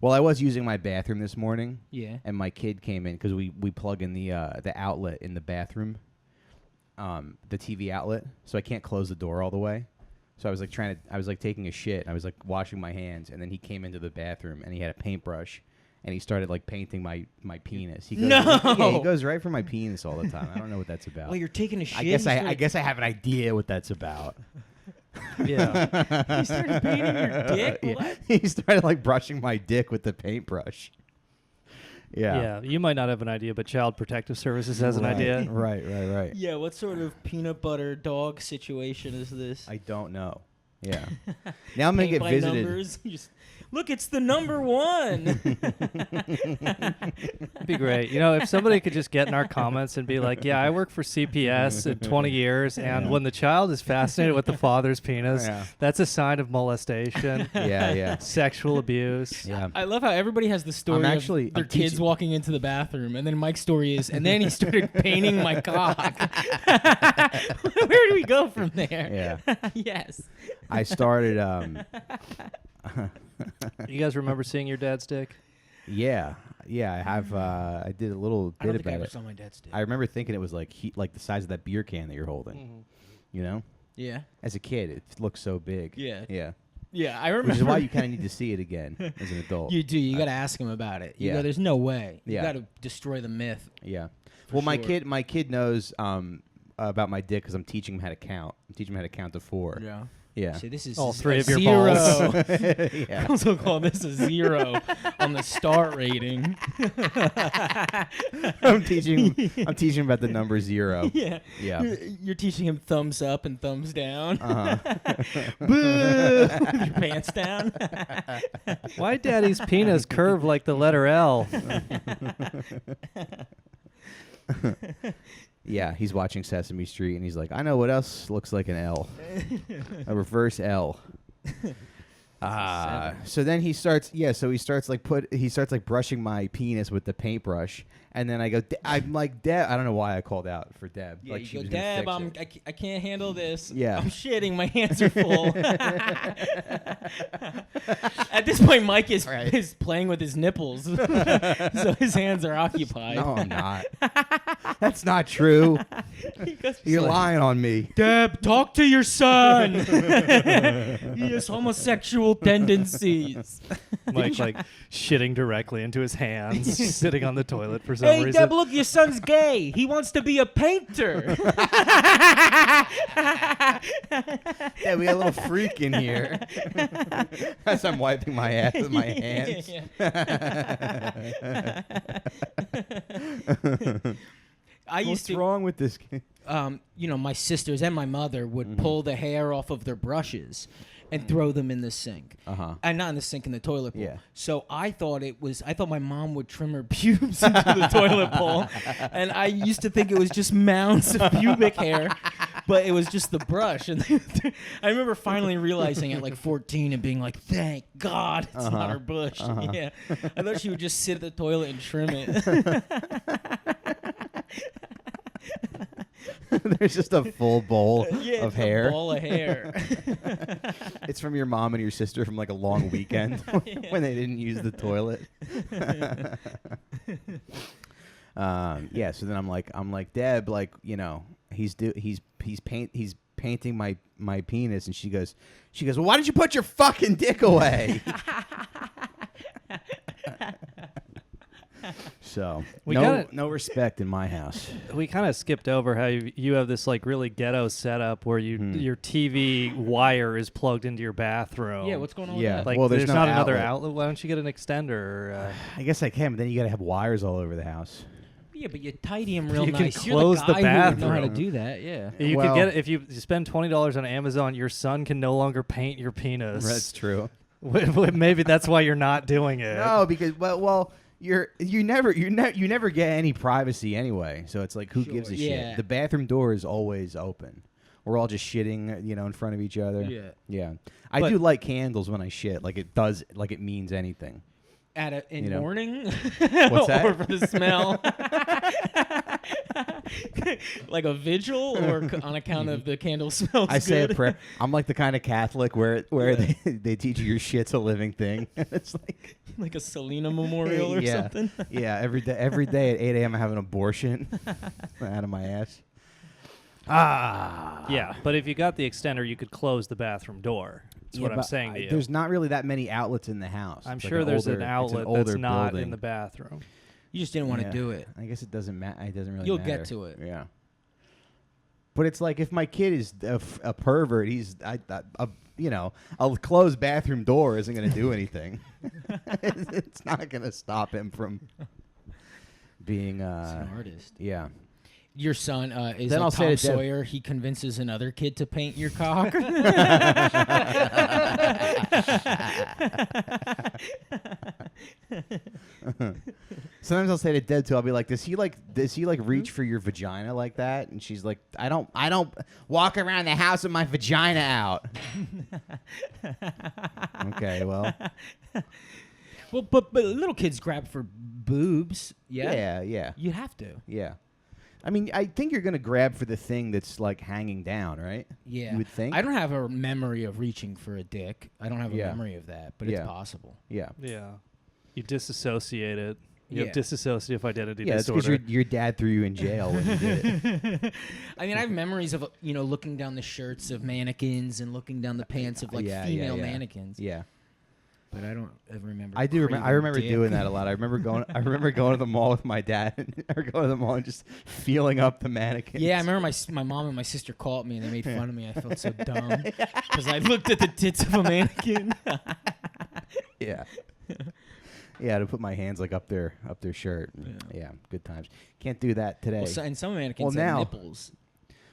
Well, I was using my bathroom this morning. Yeah. And my kid came in because we plug in the outlet in the bathroom, the TV outlet, so I can't close the door all the way. So I was like taking a shit. And I was like washing my hands, and then he came into the bathroom and he had a paintbrush, and he started like painting my penis. He goes, yeah, he goes right for my penis all the time. I don't know what that's about. Well, you're taking a shit. I guess I have an idea what that's about. Yeah. He started painting your dick? Yeah. What? He started like brushing my dick with the paintbrush. Yeah. Yeah, you might not have an idea, but Child Protective Services has an idea. Right. Yeah, what sort of peanut butter dog situation is this? I don't know. Yeah. Now I'm going to get visited. Numbers. Look, it's the number 1. It'd be great. You know, if somebody could just get in our comments and be like, yeah, I work for CPS in 20 years, and when the child is fascinated with the father's penis, that's a sign of molestation. Yeah. Sexual abuse. Yeah. I love how everybody has the story of their kids walking into the bathroom, and then Mike's story is, and then he started painting my cock. Where do we go from there? Yeah. Yes. I started... You guys remember seeing your dad's dick? Yeah, I have. I did a little I don't bit think I about ever it. saw my dad's dick. I remember thinking it was like like the size of that beer can that you're holding. Mm-hmm. You know? Yeah. As a kid, it looked so big. Yeah. Yeah. Yeah, I remember. Which is why you kind of need to see it again as an adult. You do. You got to ask him about it. You go, there's no way. You got to destroy the myth. Yeah. Well, sure. my kid knows about my dick because I'm teaching him how to count. I'm teaching him how to count to 4. Yeah. Yeah. See, this is All a 3 of your 0. balls. Yeah. I also call this a 0 on the star rating. I'm teaching him about the number 0. Yeah. Yeah. You're teaching him thumbs up and thumbs down. Uh-huh. Boo! With your pants down. Why Daddy's penis curved like the letter L? Yeah, he's watching Sesame Street, and he's like, I know what else looks like an L. A reverse L. So then he starts brushing my penis with the paintbrush, and then I go, I'm like, Deb, I don't know why I called out for Deb. Yeah, like you she go, was Deb, gonna fix it. I can't handle this. Yeah. I'm shitting. My hands are full. At this point, Mike is playing with his nipples, so his hands are occupied. No, I'm not. That's not true. You're lying on me. Deb, talk to your son. He has homosexual tendencies. Mike like shitting directly into his hands, sitting on the toilet for some Hey, reason. Deb, look, your son's gay. He wants to be a painter. Yeah, we got a little freak in here. As I'm wiping my ass with my hands. What's wrong with this kid? My sisters and my mother would pull the hair off of their brushes and throw them in the sink. And not in the sink, in the toilet bowl. Yeah. So I thought my mom would trim her pubes into the toilet bowl. And I used to think it was just mounds of pubic hair, but it was just the brush. And I remember finally realizing at like 14 and being like, thank God it's not her bush. Yeah. I thought she would just sit at the toilet and trim it. There's just a full bowl of hair. A bowl of hair. It's from your mom and your sister from like a long weekend when they didn't use the toilet. So then I'm like, Deb, like, he's painting my penis, and she goes, well, why didn't you put your fucking dick away? So no respect in my house. We kind of skipped over how you have this like really ghetto setup where your TV wire is plugged into your bathroom. Yeah, what's going on with Yeah, that? Like, well, there's no not another outlet. Why don't you get an extender? I guess I can, but then you got to have wires all over the house. Yeah, but you tidy them real You can nice. close You're the the guy who would know how to bathroom. do that. Yeah. You Well- could get if you spend $20 on Amazon, your son can no longer paint your penis. That's true. Maybe that's why you're not doing it. No, because you never get any privacy anyway. So it's like, who gives a shit? The bathroom door is always open. We're all just shitting, in front of each other. Yeah. Yeah. I do light candles when I shit. Like it does. Like it means anything. In morning? What's that? Or for the smell? Like a vigil, or on account of the candle smells I say a good? prayer. I'm like the kind of Catholic where they teach you your shit's a living thing. It's like Like a Selena memorial or yeah, something. yeah. Every day at 8 a.m. I have an abortion out of my ass. Yeah, but if you got the extender, you could close the bathroom door. That's what I'm saying to you. There's not really that many outlets in the house. I'm It's sure like there's older, an outlet it's an that's older not building. in the bathroom. You just didn't want to Yeah. do it. I guess it doesn't matter. It doesn't really You'll matter. get to it. Yeah. But it's like if my kid is a pervert, a closed bathroom door isn't going to do anything. It's not going to stop him from being. He's an artist. Yeah. Your son is Then a I'll say Tom to Deb- Sawyer. He convinces another kid to paint your cock. Sometimes I'll say to Deb too. I'll be like, "Does he reach for your vagina like that?" And she's like, "I don't walk around the house with my vagina out." Okay, well, Well, but little kids grab for boobs. Yeah. yeah. You have to. Yeah. I mean, I think you're going to grab for the thing that's like hanging down, right? Yeah. You would think. I don't have a memory of reaching for a dick. I don't have a Yeah. memory of that, but Yeah. it's possible. Yeah. Yeah. You disassociate it. You Yeah. have dissociative identity Yeah, that's disorder. because your dad threw you in jail when you did it. I mean, I have memories of looking down the shirts of mannequins and looking down the pants of female mannequins. Yeah. But I don't ever remember. I do. I remember dick. doing that a lot. I remember going to the mall with my dad, or going to the mall and just feeling up the mannequins. Yeah, I remember my mom and my sister called me and they made fun of me. I felt so dumb because I looked at the tits of a mannequin. Yeah. Yeah, to put my hands like up their shirt. Yeah, good times. Can't do that today. And some mannequins have nipples.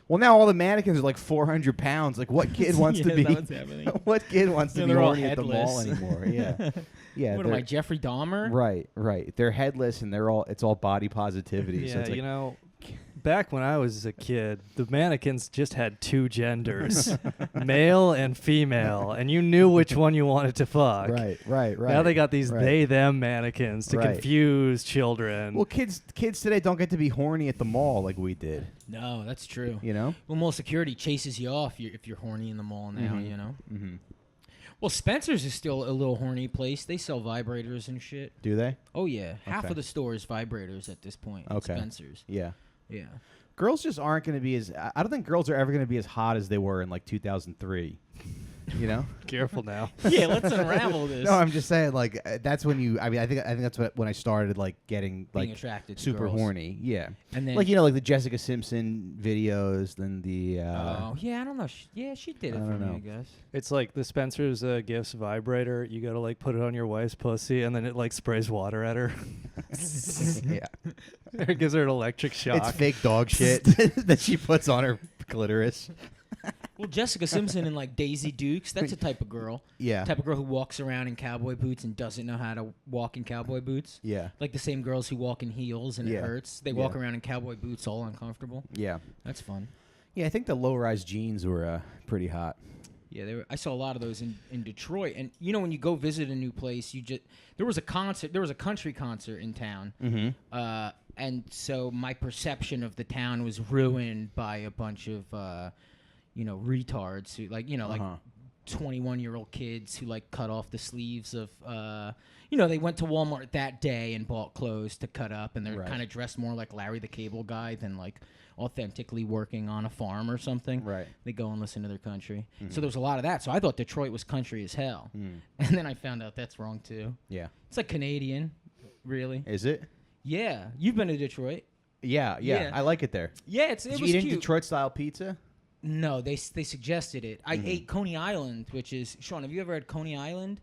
Well, now all the mannequins are like 400 pounds. Like, what kid wants to be? That what's happening. What kid wants to be they're all horny at the mall headless. anymore? Yeah, yeah. What am I, Jeffrey Dahmer? Right. They're headless and it's all body positivity. So Yeah, it's like, back when I was a kid, the mannequins just had two genders, male and female, and you knew which one you wanted to fuck. Right. Now they got these right. they-them mannequins to Right. confuse children. Well, kids today don't get to be horny at the mall like we did. No, that's true. You know? Well, mall security chases you off if you're horny in the mall now, you know? Mm-hmm. Well, Spencer's is still a little horny place. They sell vibrators and shit. Do they? Oh, yeah. Half Okay. of the store is vibrators at this point. at Okay. Spencer's. Yeah. Yeah. Girls just aren't going to be as. I don't think girls are ever going to be as hot as they were in like 2003. You know? Careful now. Yeah, let's unravel this. No, I'm just saying, like, that's when you. I mean, I think that's when I started like getting Being like attracted to super girls. horny. Yeah, And then, like like the Jessica Simpson videos, then the. oh, yeah, I don't know. She did it I for don't me, know. I guess. It's like the Spencer's Gifts vibrator. You got to like put it on your wife's pussy, and then it like sprays water at her. Yeah, It gives her an electric shock. it's fake dog shit that she puts on her clitoris. Well, Jessica Simpson and like Daisy Dukes, that's a type of girl. Yeah, Type of girl who walks around in cowboy boots and doesn't know how to walk in cowboy boots. yeah, Like the same girls who walk in heels and Yeah. it hurts. They walk Yeah. around in cowboy boots all uncomfortable. yeah. That's fun. Yeah, I think the low-rise jeans were pretty hot. Yeah, I saw a lot of those in Detroit. And you know, when you go visit a new place, there was a country concert in town. Mm-hmm. And so my perception of the town was ruined by a bunch of retards who like 21-year-old kids who like cut off the sleeves of they went to Walmart that day and bought clothes to cut up, and they're Right. kind of dressed more like Larry the Cable Guy than like authentically working on a farm or something. Right. They go and listen to their country. So there was a lot of that. So I thought Detroit was country as hell. Mm. And then I found out that's wrong too. Yeah. It's like Canadian, really. Is it? Yeah. You've been to Detroit. Yeah. Yeah. I like it there. Yeah, it Did was you eat cute. Detroit-style pizza? No, they suggested it. I ate Coney Island, which is... Sean, have you ever had Coney Island?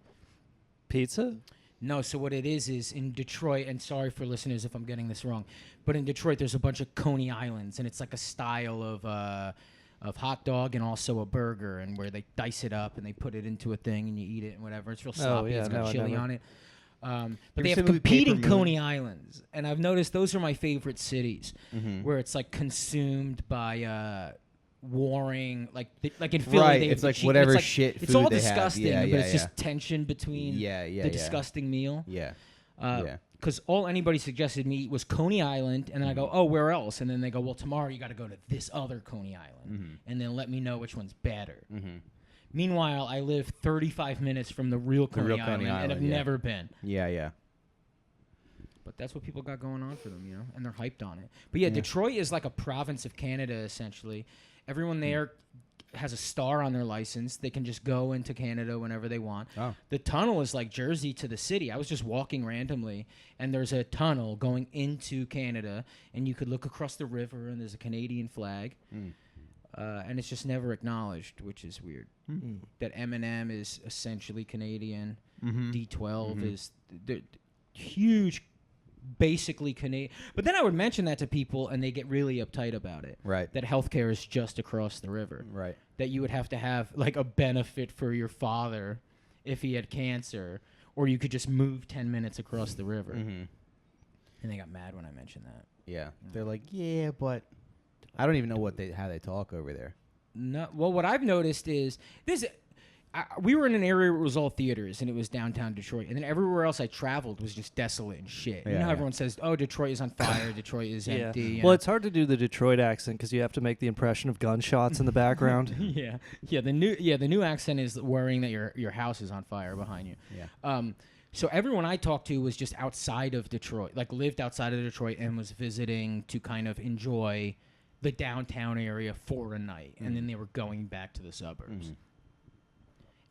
Pizza? No, so what it is in Detroit, and sorry for listeners if I'm getting this wrong, but in Detroit there's a bunch of Coney Islands, and it's like a style of hot dog and also a burger, and where they dice it up and they put it into a thing and you eat it and whatever. It's real sloppy. yeah, It's got no, I chili never. on it. But ever they have seen the movie competing Paper Moon? Coney Islands, and I've noticed those are my favorite cities, where it's like consumed by warring, like in Philly. Right, they have it's the like cheap- whatever it's like, shit It's food all they have. disgusting, Yeah, but yeah, it's yeah. just tension between Yeah, the disgusting meal. Yeah. Uh, Yeah. because all anybody suggested me was Coney Island, and then I go, oh, where else? And then they go, well, tomorrow you got to go to this other Coney Island, and then let me know which one's better. Meanwhile, I live 35 minutes from the real Coney Island and have never been. Yeah. But that's what people got going on for them, and they're hyped on it. But yeah, Detroit is like a province of Canada, essentially. Everyone there has a star on their license. They can just go into Canada whenever they want. Oh. The tunnel is like Jersey to the city. I was just walking randomly, and there's a tunnel going into Canada, and you could look across the river, and there's a Canadian flag. And it's just never acknowledged, which is weird. That M&M is essentially Canadian. D12 is huge, basically Canadian. But then I would mention that to people, and they get really uptight about it. Right. That healthcare is just across the river. Right. That you would have to have like a benefit for your father if he had cancer, or you could just move 10 minutes across the river. And they got mad when I mentioned that. Yeah. They're like, yeah, but I don't even know how they talk over there. No. Well, what I've noticed is this. We were in an area where it was all theaters, and it was downtown Detroit. And then everywhere else I traveled was just desolate and shit. You know how everyone says, oh, Detroit is on fire, Detroit is empty. Well, it's hard to do the Detroit accent because you have to make the impression of gunshots in the background. Yeah. The new accent is worrying that your house is on fire behind you. Yeah. So everyone I talked to was just outside of Detroit, like lived outside of Detroit and was visiting to kind of enjoy the downtown area for a night. And then they were going back to the suburbs.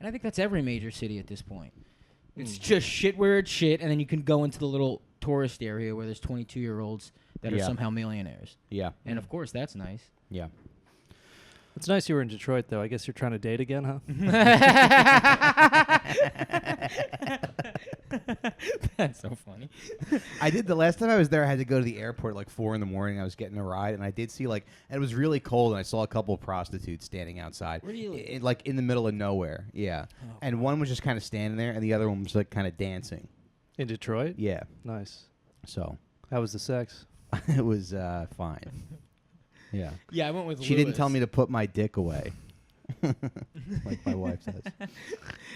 And I think that's every major city at this point. It's just shit where it's shit, and then you can go into the little tourist area where there's 22-year-olds that are somehow millionaires. Yeah. And, of course, that's nice. Yeah. It's nice you were in Detroit, though. I guess you're trying to date again, huh? That's so funny. I did the last time I was there. I had to go to the airport like 4 a.m. I was getting a ride, and I did see and it was really cold, and I saw a couple of prostitutes standing outside, really, like in the middle of nowhere. Yeah, and one was just kind of standing there, and the other one was like kind of dancing. In Detroit? Yeah. Nice. So, how was the sex? It was fine. Yeah. Yeah, I went with. She didn't tell me to put my dick away. Like my wife says.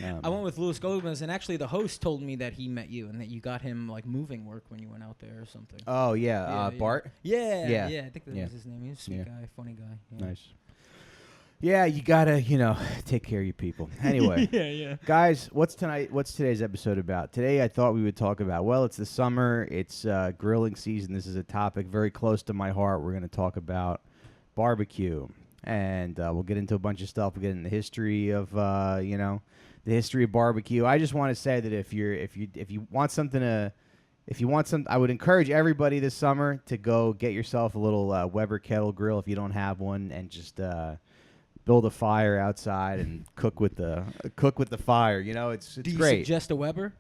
I went with Louis Gomez, and actually the host told me that he met you and that you got him like moving work when you went out there or something. Oh yeah, Bart. Yeah, I think that was his name. He's a sweet guy, funny guy. Yeah. Nice. Yeah, you gotta take care of your people. Anyway, yeah. Guys, what's today's episode about? Today I thought we would talk about. Well, it's the summer. It's grilling season. This is a topic very close to my heart. We're going to talk about barbecue. And we'll get into a bunch of stuff. We'll get into the history of, the history of barbecue. I just want to say that if you want something I would encourage everybody this summer to go get yourself a little Weber kettle grill if you don't have one, and just build a fire outside and cook with the fire. It's Do you great. Suggest a Weber?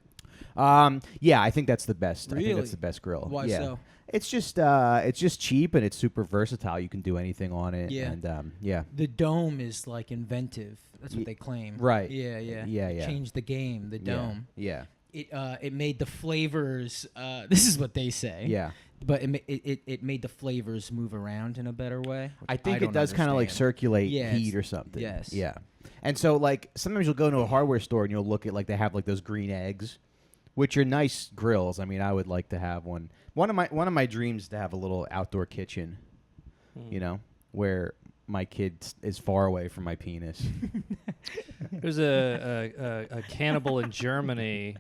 Yeah, I think that's the best. Really? I think that's the best grill. Why so? It's just cheap, and it's super versatile. You can do anything on it. Yeah. And The dome is like inventive. That's what they claim. Right. Yeah. Changed the game. The dome. Yeah. It made the flavors. This is what they say. Yeah. But it made the flavors move around in a better way. I think it does kind of like circulate heat or something. Yes. Yeah. And so like sometimes you'll go into a hardware store and you'll look at like they have like those green eggs, which are nice grills. I mean, I would like to have one. One of my dreams is to have a little outdoor kitchen, where my kid is far away from my penis. There's a cannibal in Germany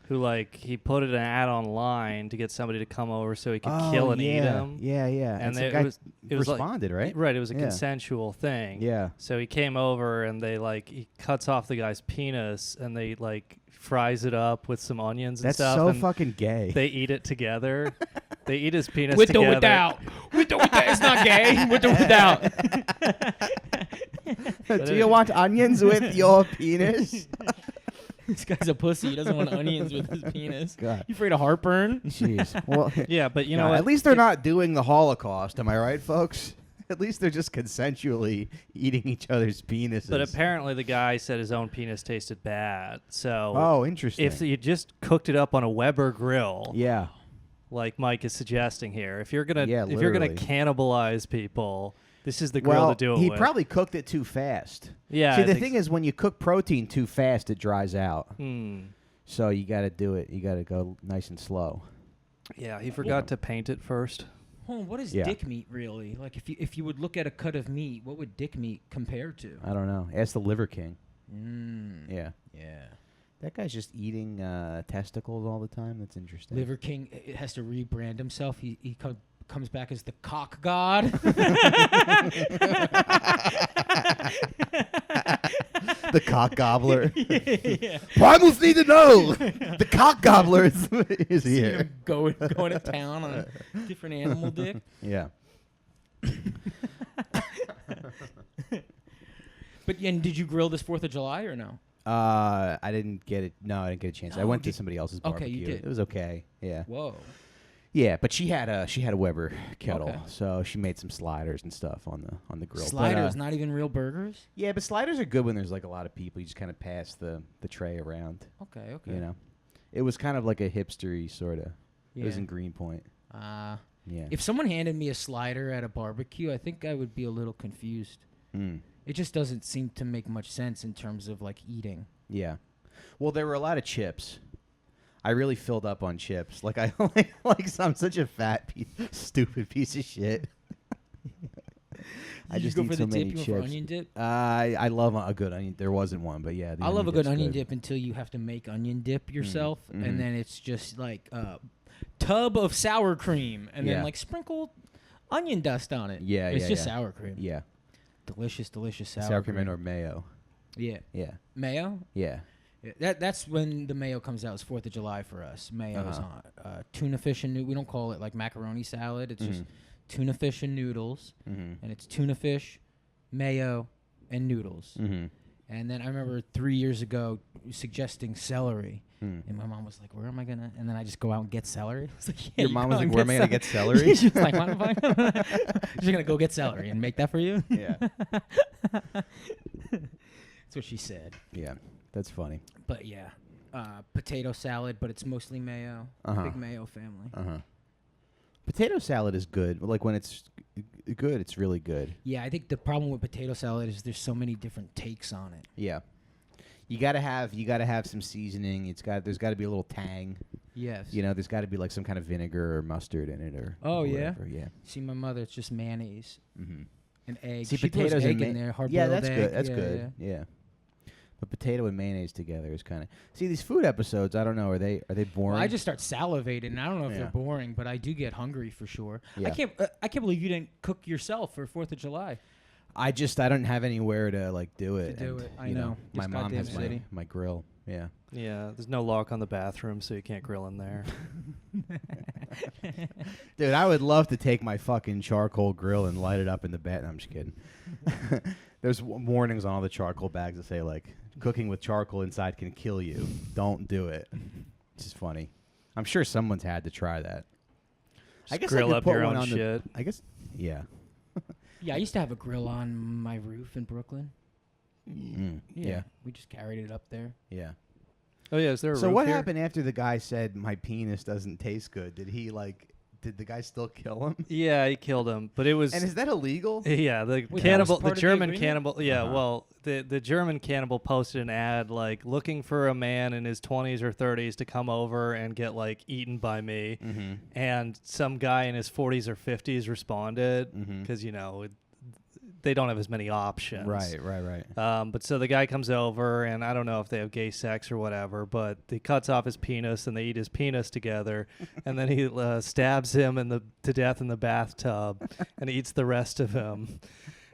who he put an ad online to get somebody to come over so he could kill and eat him. Yeah. And it was responded, right? Right, it was a consensual thing. Yeah. So he came over and he cuts off the guy's penis and they fries it up with some onions and stuff. That's so fucking gay. They eat it together. They eat his penis with together. With or without. With or without. It's not gay. With or without. Do you want onions with your penis? This guy's a pussy. He doesn't want onions with his penis. God. You afraid of heartburn? Jeez. Well, yeah, but you know what? At least they're not doing the Holocaust. Am I right, folks? At least they're just consensually eating each other's penises. But apparently the guy said his own penis tasted bad. So oh, interesting. If you just cooked it up on a Weber grill, yeah, like Mike is suggesting here, if you're gonna cannibalize people, this is the grill to do it with. He probably cooked it too fast. Yeah. See, the thing is, when you cook protein too fast, it dries out. Hmm. So you got to do it. You got to go nice and slow. Yeah, he forgot to paint it first. Hold on, what is Yeah. dick meat really? Like if you would look at a cut of meat, what would dick meat compare to? I don't know. Ask the Liver King. Yeah. Yeah. That guy's just eating testicles all the time. That's interesting. Liver King it has to rebrand himself. He comes back as the cock god. The cock gobbler. Yeah. Primals need to know. The cock gobbler is See here. him going to town on a different animal dick. Yeah. But and did you grill this 4th of July or no? I didn't get it. No, I didn't get a chance. I No, went to did- somebody else's Okay, barbecue. you did. It was okay. Yeah. Whoa. Yeah, but she had a Weber kettle, Okay. so she made some sliders and stuff on the grill. But, Sliders, not even real burgers? yeah, but sliders are good when there's like a lot of people. You just kind of pass the tray around. Okay. You know, it was kind of like a hipstery sort of. Yeah. It was in Greenpoint. Yeah. If someone handed me a slider at a barbecue, I think I would be a little confused. Mm. It just doesn't seem to make much sense in terms of like eating. Yeah. Well, there were a lot of chips. I really filled up on chips. Like I I'm such a fat stupid piece of shit. I Did just you go eat for so the many dip? You went chips. for onion dip? I love a good onion. There wasn't one, but yeah. I love a good dip's onion dip until you have to make onion dip yourself, Mhm. and then it's just like a tub of sour cream, and Yeah. then like sprinkle onion dust on it. Yeah, it's yeah, just yeah. sour cream. Yeah. Delicious Sour cream and or mayo. Yeah, Yeah. mayo. Yeah. Yeah, that's when the mayo comes out. It's 4th of July for us. Mayo is on tuna fish and we don't call it like macaroni salad. It's just tuna fish and noodles, Mm-hmm. and it's tuna fish, mayo, and noodles. Mm-hmm. And then I remember 3 years ago suggesting celery, Mm. and my mom was like, "Where am I gonna?" And then I just go out and get celery. I was like, yeah, Your you mom go was and like, "Where am I gonna get celery?" She was like, "Mind if I?" She's gonna go get celery and make that for you. Yeah. That's what she said. Yeah. That's funny. But yeah, potato salad, but it's mostly mayo. Big mayo family. Potato salad is good. Like when it's good, it's really good. Yeah, I think the problem with potato salad is there's so many different takes on it. Yeah. You gotta have some seasoning. There's gotta be a little tang. Yes. You know, there's gotta be like some kind of vinegar or mustard in it or. Oh, yeah? whatever. Yeah. See, my mother, it's just mayonnaise Mm-hmm. and egg. See, She throws potatoes egg and in there, hard yeah, boiled that's egg. good. That's Yeah, good. yeah. Yeah. But potato and mayonnaise together is kind of. See, these food episodes, I don't know. Are they boring? Well, I just start salivating. And I don't know if Yeah. they're boring, but I do get hungry for sure. Yeah. I can't believe you didn't cook yourself for 4th of July. I don't have anywhere to like do it. do and, it. I you know. My This mom goddamn has city. my grill. Yeah. Yeah, there's no lock on the bathroom, so you can't grill in there. Dude, I would love to take my fucking charcoal grill and light it up in the bed. No, I'm just kidding. There's warnings on all the charcoal bags that say like cooking with charcoal inside can kill you. Don't do it. It's just funny. I'm sure someone's had to try that. I guess I grill could up put your one own on shit. I guess. Yeah. Yeah, I used to have a grill on my roof in Brooklyn. Yeah. We just carried it up there. Yeah. Oh yeah, is there a So roof what here? happened after the guy said my penis doesn't taste good? Did the guy still kill him? Yeah, he killed him, but it was. And is that illegal? Yeah, the Wait, that was cannibal, part the of the German agreement? cannibal. Yeah, Uh-huh. well, the German cannibal posted an ad like looking for a man in his 20s or 30s to come over and get like eaten by me, Mm-hmm. and some guy in his 40s or 50s responded Mhm. because they don't have as many options. Right. But so the guy comes over, and I don't know if they have gay sex or whatever, but he cuts off his penis, and they eat his penis together, and then he stabs him to death in the bathtub, and eats the rest of him.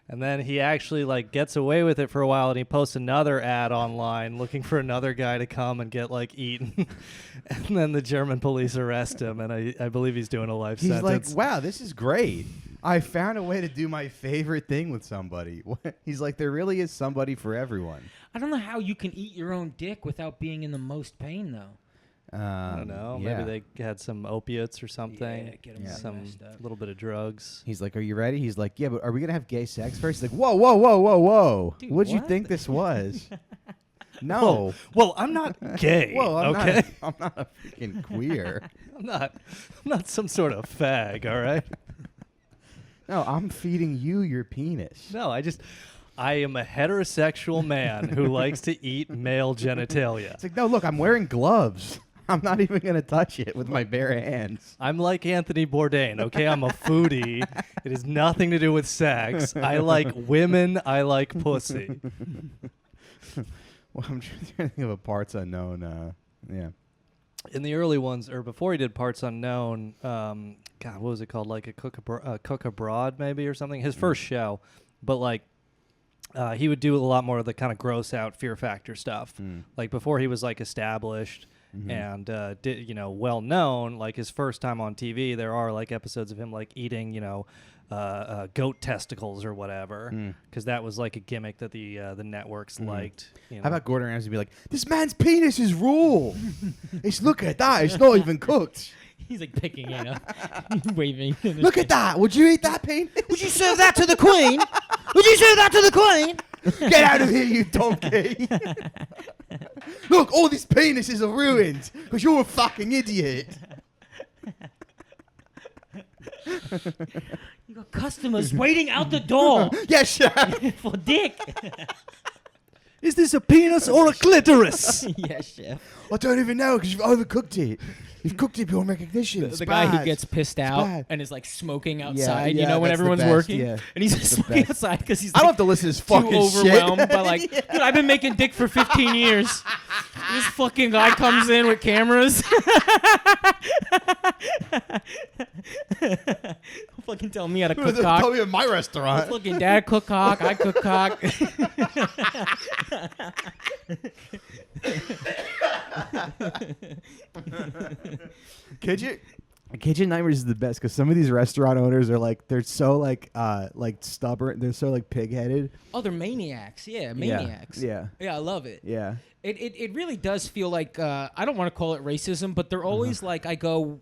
And then he actually like gets away with it for a while, and he posts another ad online looking for another guy to come and get like eaten. And then the German police arrest him, and I believe he's doing a life He's sentence. like, wow, this is great. I found a way to do my favorite thing with somebody. He's like, there really is somebody for everyone. I don't know how you can eat your own dick without being in the most pain, though. I don't know. Yeah. Maybe they had some opiates or something. Yeah, get 'em Yeah. all Some messed up. little bit of drugs. He's like, are you ready? He's like, yeah, but are we going to have gay sex first? He's like, whoa. Dude, What'd you what? think this was? No. Well, I'm not gay. Whoa, I'm okay. not, I'm not a freaking queer. I'm not some sort of fag. All right. No, I'm feeding you your penis. No, I am a heterosexual man who likes to eat male genitalia. It's like, no, look, I'm wearing gloves. I'm not even gonna touch it with my bare hands. I'm like Anthony Bourdain, okay? I'm a foodie. It has nothing to do with sex. I like women. I like pussy. Well, I'm trying to think of a parts unknown. Yeah. In the early ones, or before he did Parts Unknown, God, what was it called? Like a Cook Abroad, maybe, or something? His first show. But, like, he would do a lot more of the kind of gross out Fear Factor stuff. Like, before he was, like, established and, well known, like, his first time on TV, there are, like, episodes of him, like, eating, goat testicles or whatever, because that was like a gimmick that the networks liked. How about Gordon Ramsay be like, "This man's penis is raw. Look at that. It's not even cooked. He's like picking it up, waving. Look at that. Would you eat that penis? Would you serve that to the Queen? Would you serve that to the Queen? Get out of here, you donkey. Look, all these penises are ruined because you're a fucking idiot." You got customers waiting out the door Yes, chef. for dick. Is this a penis or a clitoris? Yes, chef. I don't even know because you've overcooked it. You've cooked it beyond recognition. The guy who gets pissed out and is like smoking outside, yeah, when that's the everyone's best, working, yeah. and he's just smoking outside because he's I don't have to listen to this too fucking overwhelmed shit. by like, dude, I've been making dick for 15 years. This fucking guy comes in with cameras. Fucking tell me how to cook Tell cock. me at my restaurant. Fucking dad cook cock, I cook cock. Kitchen Nightmares is the best because some of these restaurant owners are like they're so like stubborn. They're so like pig-headed. Oh, they're maniacs. Yeah, maniacs. Yeah. Yeah, I love it. Yeah. It really does feel like I don't want to call it racism, but they're always like I go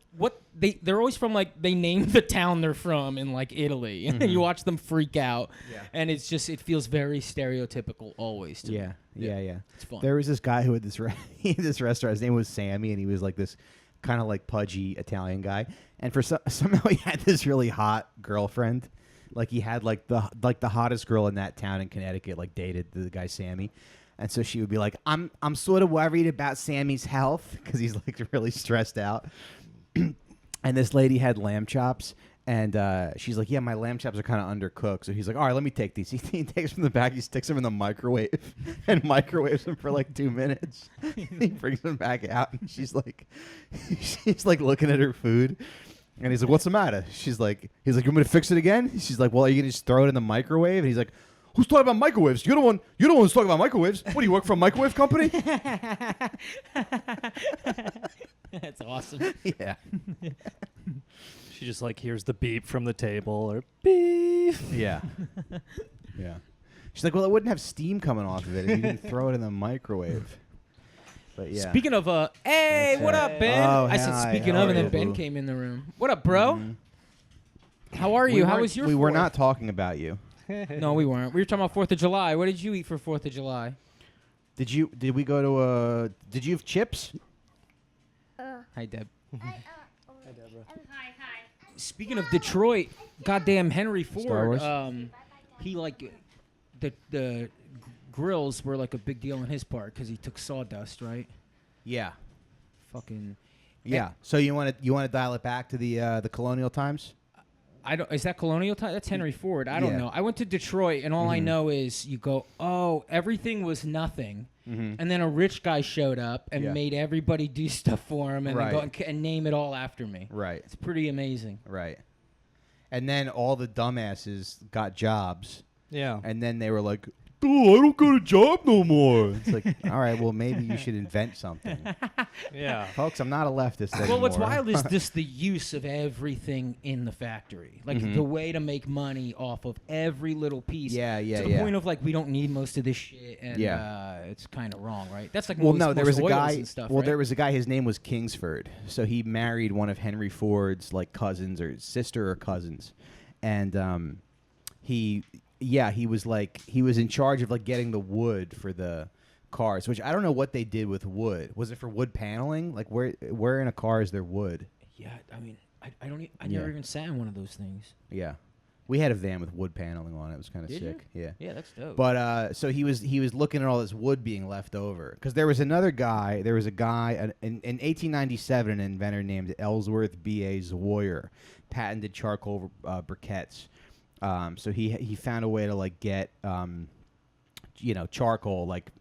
they're always from like they name the town they're from in like Italy, and then you watch them freak out, and it feels very stereotypical always. To me. Yeah. It's fun. There was this guy who had this this restaurant. His name was Sammy, and he was like this kind of like pudgy Italian guy. And for somehow he had this really hot girlfriend. Like he had like the hottest girl in that town in Connecticut like dated the guy Sammy. And so she would be like, I'm sort of worried about Sammy's health because he's like really stressed out. And this lady had lamb chops, and she's like, yeah, my lamb chops are kind of undercooked. So he's like, all right, let me take these. He takes from the back, he sticks them in the microwave and microwaves them for like 2 minutes. He brings them back out, and she's like looking at her food. And he's like, what's the matter? He's like, you want me to fix it again? She's like, well, are you going to just throw it in the microwave? And he's like, who's talking about microwaves? You're the one who's talking about microwaves. What, do you work for a microwave company? That's awesome. Yeah. She just like hears the beep from the table or beep. Yeah. Yeah. She's like, well, it wouldn't have steam coming off of it if you didn't throw it in the microwave. But yeah. Speaking of, hey, what up, Ben? Oh, I said hi, speaking how of, are and then you, Ben boo? came in the room. What up, bro? How are you? How was your We were 4th? not talking about you. No, we weren't. We were talking about 4th of July. What did you eat for 4th of July? Did we go to did you have chips? Hi, Deb. Hi. Speaking of Detroit, goddamn Henry Ford. Wars? He like the grills were like a big deal on his part because he took sawdust, right? Yeah. Fucking. Yeah. So you want to dial it back to the colonial times? I don't. Is that colonial time? That's Henry Ford. I don't Yeah. know. I went to Detroit, and all I know is you go, oh, everything was nothing, and then a rich guy showed up and Yeah. made everybody do stuff for him, and then Right. go and name it all after me. Right. It's pretty amazing. Right. And then all the dumbasses got jobs, Yeah. and then they were like, "Oh, I don't got a job no more." It's like, all right, well, maybe you should invent something. Yeah. Folks, I'm not a leftist anymore. Well, what's wild is just the use of everything in the factory, like the way to make money off of every little piece. Yeah, To the point of like we don't need most of this shit, and it's kind of wrong, right? That's like Well, most, no, there most was a oils guy. and stuff, Well, right? there was a guy. His name was Kingsford. So he married one of Henry Ford's like cousins or sister or cousins, and he was in charge of like getting the wood for the cars, which I don't know what they did with wood. Was it for wood paneling? Like where in a car is there wood? Yeah, I mean, I don't. I never even sat in one of those things. Yeah. We had a van with wood paneling on it. It was kind of Did you? sick. Yeah. Yeah, that's dope. But so he was looking at all this wood being left over because there was another guy. There was a guy in 1897, an inventor named Ellsworth B.A. Zwoyer patented charcoal briquettes. So he found a way to like get charcoal like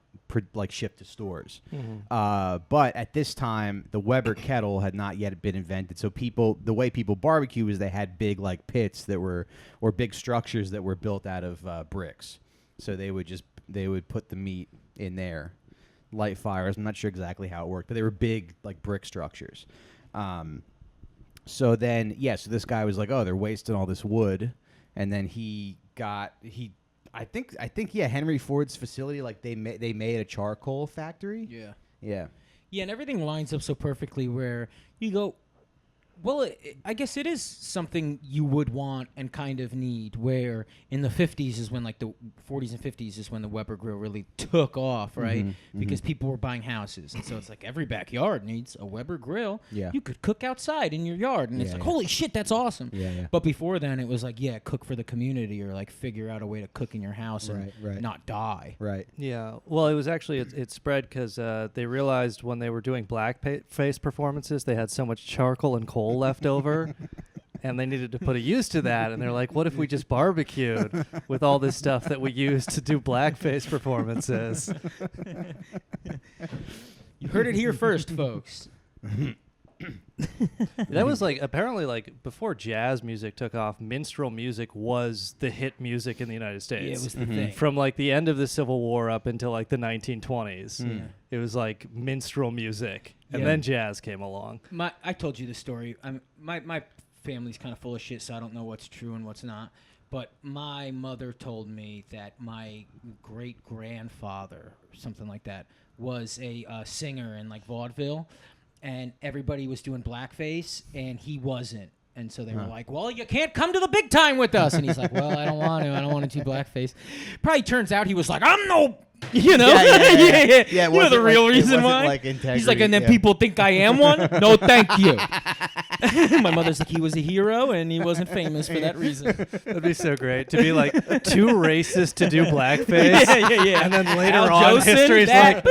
shipped to stores. But at this time, the Weber kettle had not yet been invented. So the way people barbecue is they had big like pits that were or big structures that were built out of bricks. So they would put the meat in there, light fires. I'm not sure exactly how it worked, but they were big like brick structures. So this guy was like, oh, they're wasting all this wood, and then I think Henry Ford's facility, like they made a charcoal factory. Yeah, and everything lines up so perfectly where you go, well, I guess it is something you would want and kind of need, where in the 50s is when, like the 40s and 50s is when the Weber grill really took off, right? Because people were buying houses. And so it's like every backyard needs a Weber grill. Yeah. You could cook outside in your yard. And it's like, holy shit, that's awesome. Yeah. But before then, it was like, cook for the community or like figure out a way to cook in your house and not die. Right. Yeah. Well, it was actually, it spread because they realized when they were doing blackface performances, they had so much charcoal and coal left over, and they needed to put a use to that. And they're like, what if we just barbecued with all this stuff that we used to do blackface performances? You heard it here first, folks. That was like apparently like before jazz music took off, minstrel music was the hit music in the United States. Yeah, it was the thing. From like the end of the Civil War up until like the 1920s. It was like minstrel music, and then jazz came along. I told you the story. My family's kind of full of shit, so I don't know what's true and what's not. But my mother told me that my great-grandfather, or something like that, was a singer in like vaudeville, and everybody was doing blackface, and he wasn't. And so they were like, well, you can't come to the big time with us. And he's like, well, I don't want to. I don't want to do blackface. Probably turns out he was like, I'm no... Yeah, you know the real reason why. Like he's like, and then people think I am one? No, thank you. My mother's like, he was a hero, and he wasn't famous for that reason. That'd be so great to be like too racist to do blackface. Yeah. And then later Al on, Jolson, history's like,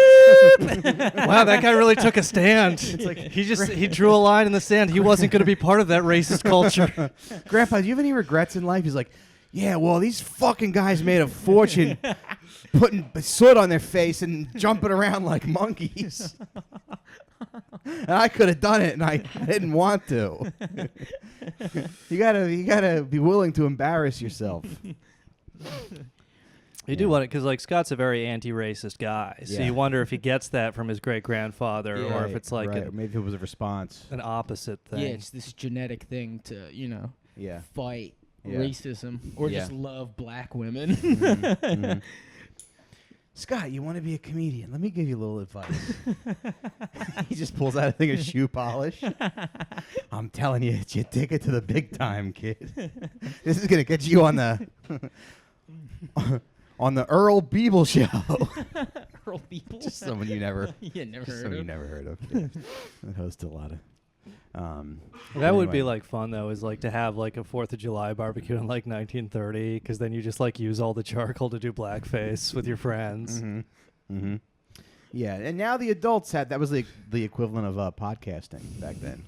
wow, that guy really took a stand. It's like he drew a line in the sand. He wasn't going to be part of that racist culture. Grandpa, do you have any regrets in life? He's like, yeah, well, these fucking guys made a fortune putting soot on their face and jumping around like monkeys. And I could have done it, and I didn't want to. You gotta be willing to embarrass yourself. You do want it because, like, Scott's a very anti-racist guy, so you wonder if he gets that from his great-grandfather, or if it's like maybe it was a response, an opposite thing. Yeah, it's this genetic thing to fight racism or just love black women. Scott, you want to be a comedian? Let me give you a little advice. He just pulls out a thing of shoe polish. I'm telling you, it's your ticket to the big time, kid. This is gonna get you on the Earl Beeble show. Earl Beeble, just someone you never, never heard of. Yeah. That hosts a lot of. That would be like fun though, is like to have like a 4th of July barbecue in like 1930, because then you just like use all the charcoal to do blackface with your friends. Yeah, and now the adults that was the equivalent of podcasting back then.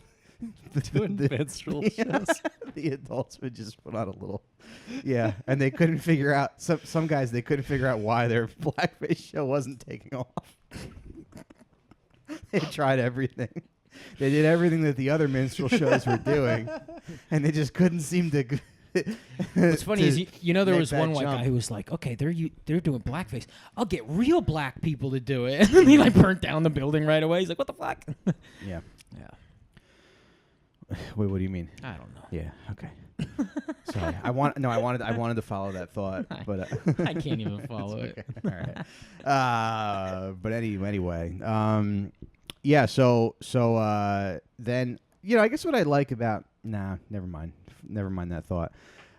Doing minstrel shows. The adults would just put on a little, and they couldn't figure out some guys they couldn't figure out why their blackface show wasn't taking off. They tried everything. They did everything that the other minstrel shows were doing, and they just couldn't seem to. What's funny is there was one white guy who was like, okay, they're doing blackface. I'll get real black people to do it. And then he like burnt down the building right away. He's like, what the fuck? Yeah. Wait, what do you mean? I don't know. Yeah. Okay. Sorry. I wanted to follow that thought, but I can't even follow it. Okay. All right. But anyway. Yeah, so then, I guess what I like about... Nah, never mind. Never mind that thought.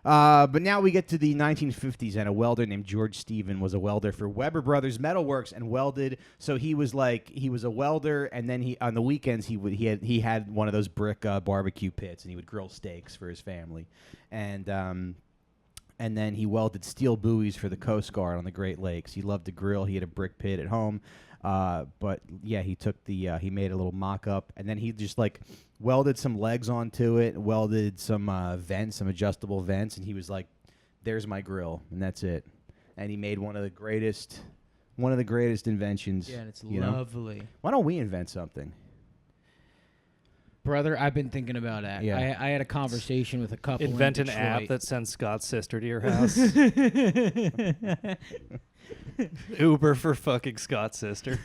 But now we get to the 1950s, and a welder named George Stephen was a welder for Weber Brothers Metalworks and welded. So he was a welder, and then on the weekends he had one of those brick barbecue pits, and he would grill steaks for his family. And And then he welded steel buoys for the Coast Guard on the Great Lakes. He loved to grill. He had a brick pit at home. But yeah, he took he made a little mock-up, and then he just like welded some legs onto it, welded some vents, some adjustable vents, and he was like, "There's my grill," and that's it. And he made one of the greatest inventions. Yeah, and it's you know? lovely. Why don't we invent something? Brother, I've been thinking about that. Yeah. I had a conversation with a couple Invent in an app Detroit. that sends Scott's sister to your house. Uber for fucking Scott's sister.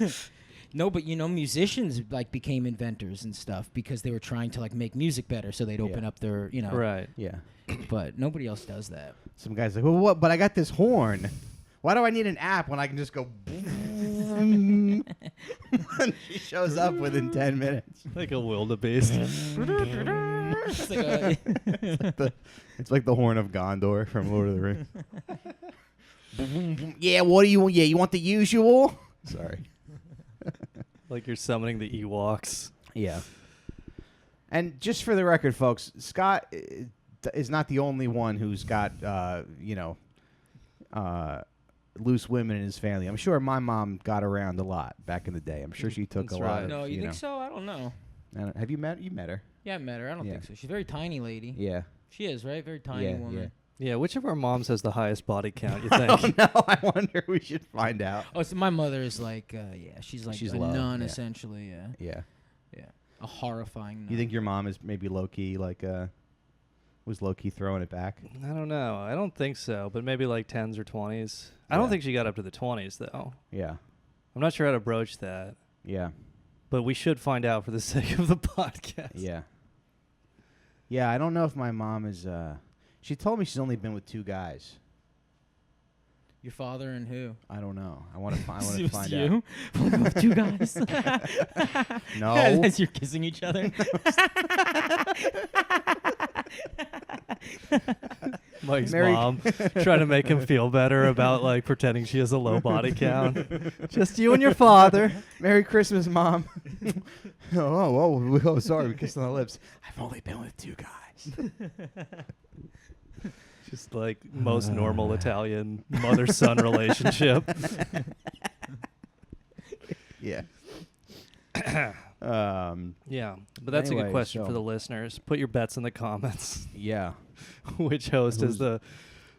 No, but musicians like became inventors and stuff because they were trying to like make music better, so they'd open up their, Right. Yeah. But nobody else does that. Some guy's like, "Well, what? But I got this horn. Why do I need an app when I can just go?" And she shows up within 10 minutes. Like a wildebeest. It's like It's like the horn of Gondor from Lord of the Rings. Yeah, what do you want? Yeah, you want the usual? Sorry. Like you're summoning the Ewoks. Yeah. And just for the record, folks, Scott is not the only one who's got, loose women in his family. I'm sure my mom got around a lot back in the day. I'm sure she took That's a lot right. of, no, you think know. so? I don't know. Have you met her? Yeah, I met her. I don't Yeah. think so. She's a very tiny lady. Yeah. She is, right? Very tiny Yeah, woman. Yeah, which of our moms has the highest body count, you think? Oh, no, I wonder. We should find out. Oh, so my mother is like, she's like She's a low, nun, yeah. essentially. Yeah. Yeah. Yeah. A horrifying nun. You think your mom is maybe low-key, was low-key throwing it back? I don't know. I don't think so, but maybe like 10s or 20s. I don't Yeah. think she got up to the 20s, though. Yeah. I'm not sure how to broach that, Yeah. but we should find out for the sake of the podcast. Yeah. Yeah, I don't know if my mom is, she told me she's only been with 2 guys. Your father and who? I don't know. I want to It find was out. you? With 2 guys? No. As you're kissing each other? Mike's Mary- mom trying to make him feel better about like pretending she has a low body count. Just you and your father. Merry Christmas, Mom. oh, sorry. We kissed on the lips. I've only been with 2 guys. Just like most normal Italian mother-son relationship. Yeah. Yeah, but that's a Anyway, good question so- for the listeners. Put your bets in the comments. Yeah. Which host Who's- is the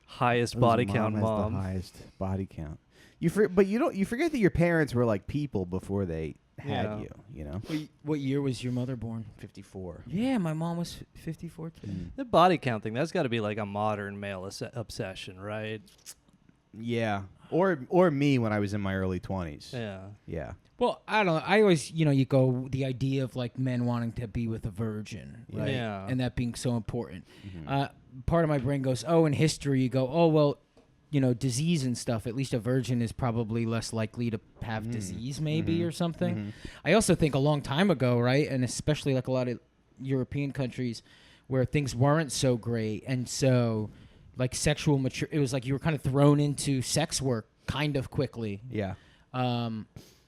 highest Whose body mom count has mom? the highest body count. You forget that your parents were like people before they had Yeah. you know? What year was your mother born? 54. Yeah, my mom was 54 too. The body count thing, that's got to be like a modern male obsession, right? Yeah. Or me when I was in my early 20s. Yeah. Yeah. Well, I don't know. I always, you go the idea of like men wanting to be with a virgin, right? Yeah. And that being so important. Mhm. Part of my brain goes, oh, in history, you go, oh, well, disease and stuff. At least a virgin is probably less likely to have disease, maybe, or something. Mhm. I also think a long time ago, right? And especially like a lot of European countries where things weren't so great. And so like sexual it was like you were kind of thrown into sex work kind of quickly. Yeah.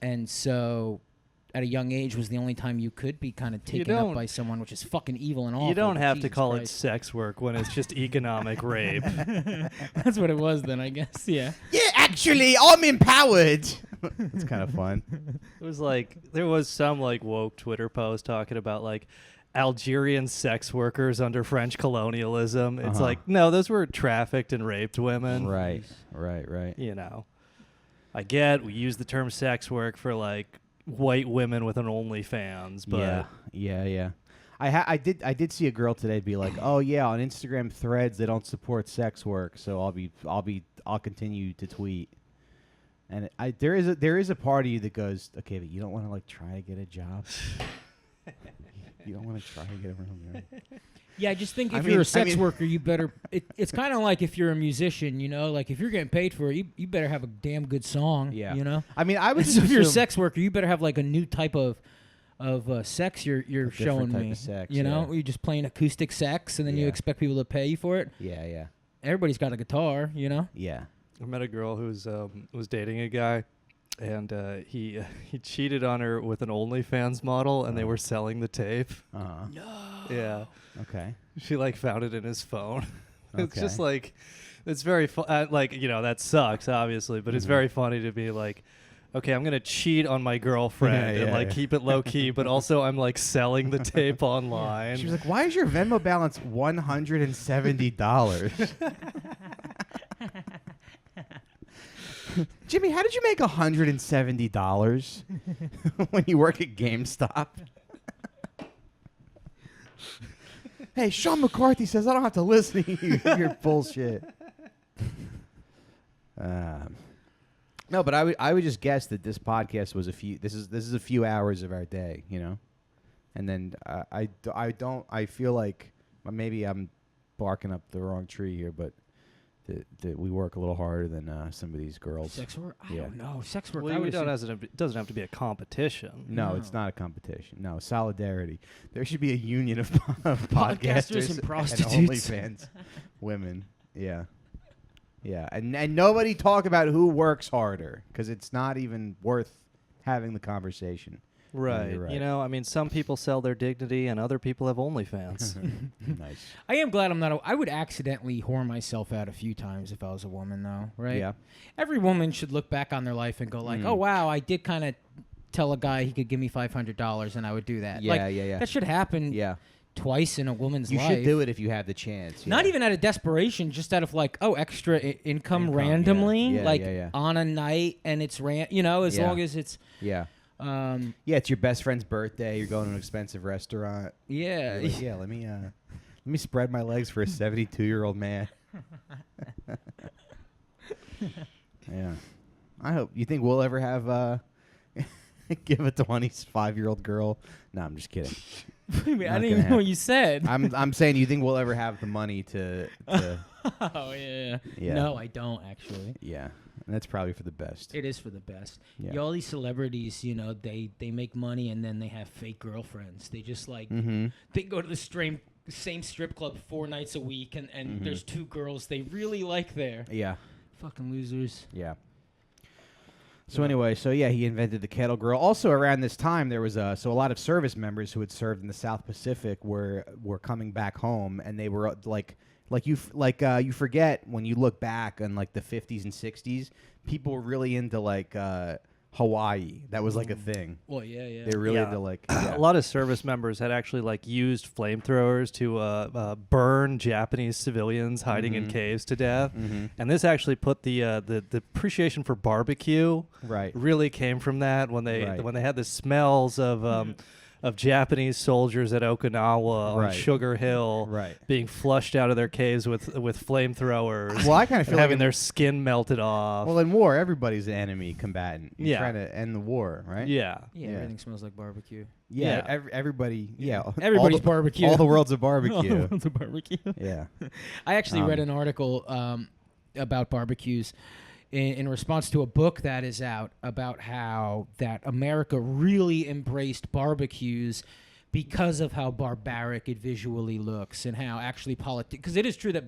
And so at a young age was the only time you could be kind of taken up don't- by someone, which is fucking evil and awful. You don't have to Jesus call it Christ. sex work when it's just economic rape. That's what it was then, I guess. Yeah. Yeah, actually, I'm empowered. It's kind of fun. It was like there was some like woke Twitter post talking about like Algerian sex workers under French colonialism. It's Uh-huh. like no, those were trafficked and raped women. Right. You know, I get we use the term sex work for like white women with an OnlyFans, but Yeah. I did see a girl today be like, "Oh yeah, on Instagram Threads they don't support sex work, so I'll continue to tweet." And there is a part of you that goes, "Okay, but you don't want to like try to get a job. You don't want to try to get around there." Yeah, I just think I if mean- you're I a sex mean- worker, you better. It's kind of like if you're a musician, like if you're getting paid for it, you better have a damn good song. Yeah. You know. I mean, I would So if you're a assume- sex worker, you better have like a new type of sex you're different showing type me. of sex, you know, yeah. you're just playing acoustic sex, and then you Yeah. expect people to pay you for it. Yeah. Everybody's got a guitar, you know. Yeah. I met a girl who was dating a guy, and he cheated on her with an OnlyFans model, and they were selling the tape. Uh-huh. Yeah, Okay. she like found it in his phone. It's Okay. just like, it's very like, that sucks, obviously, but it's very funny to be like, okay, I'm gonna cheat on my girlfriend and like keep it low key, but also I'm like selling the tape online. She was like, "Why is your Venmo balance $170?" Jimmy, how did you make $170 when you work at GameStop? Hey, Sean McCarthy says I don't have to listen to you. You're bullshit. No, but I would just guess that this podcast was this is a few hours of our day, and then I feel like maybe I'm barking up the wrong tree here, but that we work a little harder than some of these girls. Sex work? I don't know. Sex work. Well, it doesn't have to be a competition. No, it's not a competition. No, solidarity. There should be a union of podcasters and prostitutes. and OnlyFans women. Yeah. Yeah, and nobody talk about who works harder because it's not even worth having the conversation. Right. Right. I mean, some people sell their dignity and other people have OnlyFans. Nice. I am glad I'm not. I would accidentally whore myself out a few times if I was a woman, though, right? Yeah. Every woman should look back on their life and go like, "Oh wow, I did kind of tell a guy he could give me $500, and I would do that." Yeah, yeah. That should happen. Yeah. Twice in a woman's You life. should do it if you have the chance. Not yeah. even out of desperation, just out of like, extra income Income, randomly, yeah. on a night, and it's as Yeah. long as it's. Yeah. Yeah, it's your best friend's birthday. You're going to an expensive restaurant. Yeah. You're like, yeah, let me spread my legs for a 72-year-old man. Yeah. I hope. You think we'll ever have give a 25-year-old girl? No, I'm just kidding. I didn't even know what you said. I'm saying, you think we'll ever have the money to Oh yeah. Yeah. No, I don't actually. yeah. And that's probably for the best. It is for the best. Yeah. All these celebrities, they make money and then they have fake girlfriends. They just like they go to the same strip club 4 nights a week and there's 2 girls they really like there. Yeah. Fucking losers. Yeah. So anyway, he invented the kettle grill. Also around this time, there was a lot of service members who had served in the South Pacific were coming back home, and they were you forget when you look back on like the 50s and 60s, people were really into Hawaii. That was like a thing. Well, yeah. They were really into A lot of service members had actually used flamethrowers to burn Japanese civilians hiding in caves to death, and this actually put the appreciation for barbecue really came from that when they had the smells of Japanese soldiers at Okinawa on Sugar Hill being flushed out of their caves with flamethrowers. Well, I kind of feel having their skin melted off. Well, in war, everybody's an enemy combatant. You're Yeah. trying to end the war, right? Yeah. Everything smells like barbecue. Yeah. Yeah. Everybody. Yeah. Everybody's barbecue. All the world's a All barbecue. the world's a barbecue. Yeah. I actually read an article about barbecues in response to a book that is out about how that America really embraced barbecues because of how barbaric it visually looks and how actually because it is true that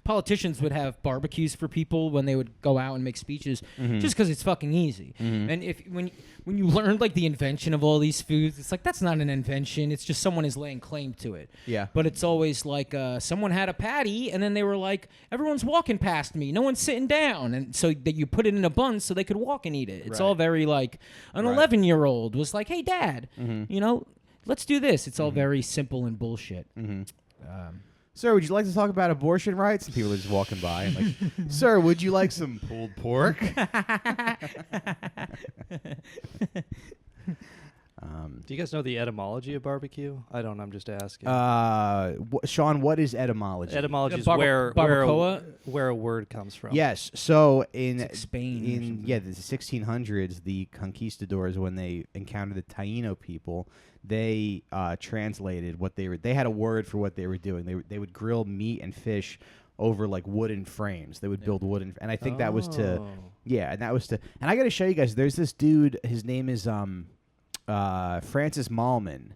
politicians would have barbecues for people when they would go out and make speeches just because it's fucking easy. And when you learn the invention of all these foods, it's like that's not an invention, it's just someone is laying claim to it. Yeah. But it's always like someone had a patty and then they were like, everyone's walking past me, no one's sitting down, and so that you put it in a bun so they could walk and eat it. It's all very like an 11-year-old was like, hey dad, let's do this. It's all very simple and bullshit. Sir, would you like to talk about abortion rights? And people are just walking by and like, sir, would you like some pulled pork? Do you guys know the etymology of barbecue? I don't. I'm just asking. Sean, what is etymology? Etymology is barbacoa? where a word comes from. Yes. So in It's like Spain or something. the 1600s, the conquistadors, when they encountered the Taino people, they translated what they were. They had a word for what they were doing. They would grill meat and fish over wooden frames. They would build wooden, and I think that was to and that was to. And I got to show you guys. There's this dude. His name is Francis Malman,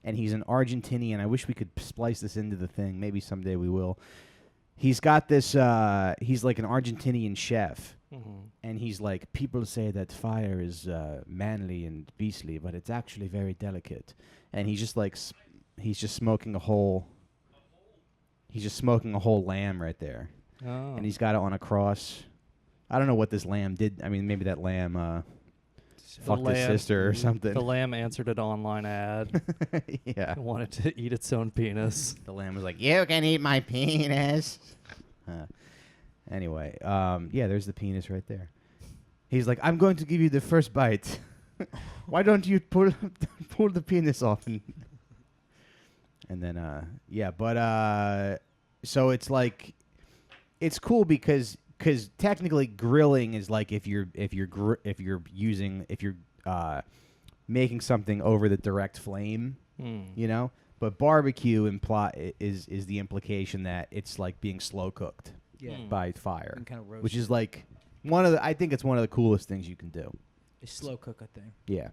and he's an Argentinian. I wish we could splice this into the thing. Maybe someday we will. He's got this. He's like an Argentinian chef, and he's like, people say that fire is manly and beastly, but it's actually very delicate. And he's just he's just smoking a whole. He's just smoking a whole lamb right there, Oh. and he's got it on a cross. I don't know what this lamb did. I mean, maybe that lamb fucked his sister or something. The lamb answered an online ad. Yeah. It wanted to eat its own penis. The lamb was like, "You can eat my penis." Anyway, yeah, there's the penis right there. He's like, "I'm going to give you the first bite. Why don't you pull the penis off?" And then, yeah, but so it's like, it's cool because technically grilling is like if you're making something over the direct flame, you know. But barbecue is the implication that it's like being slow cooked by fire, And kind of which is like I think it's one of the coolest things you can do. It's slow cook a thing. Yeah.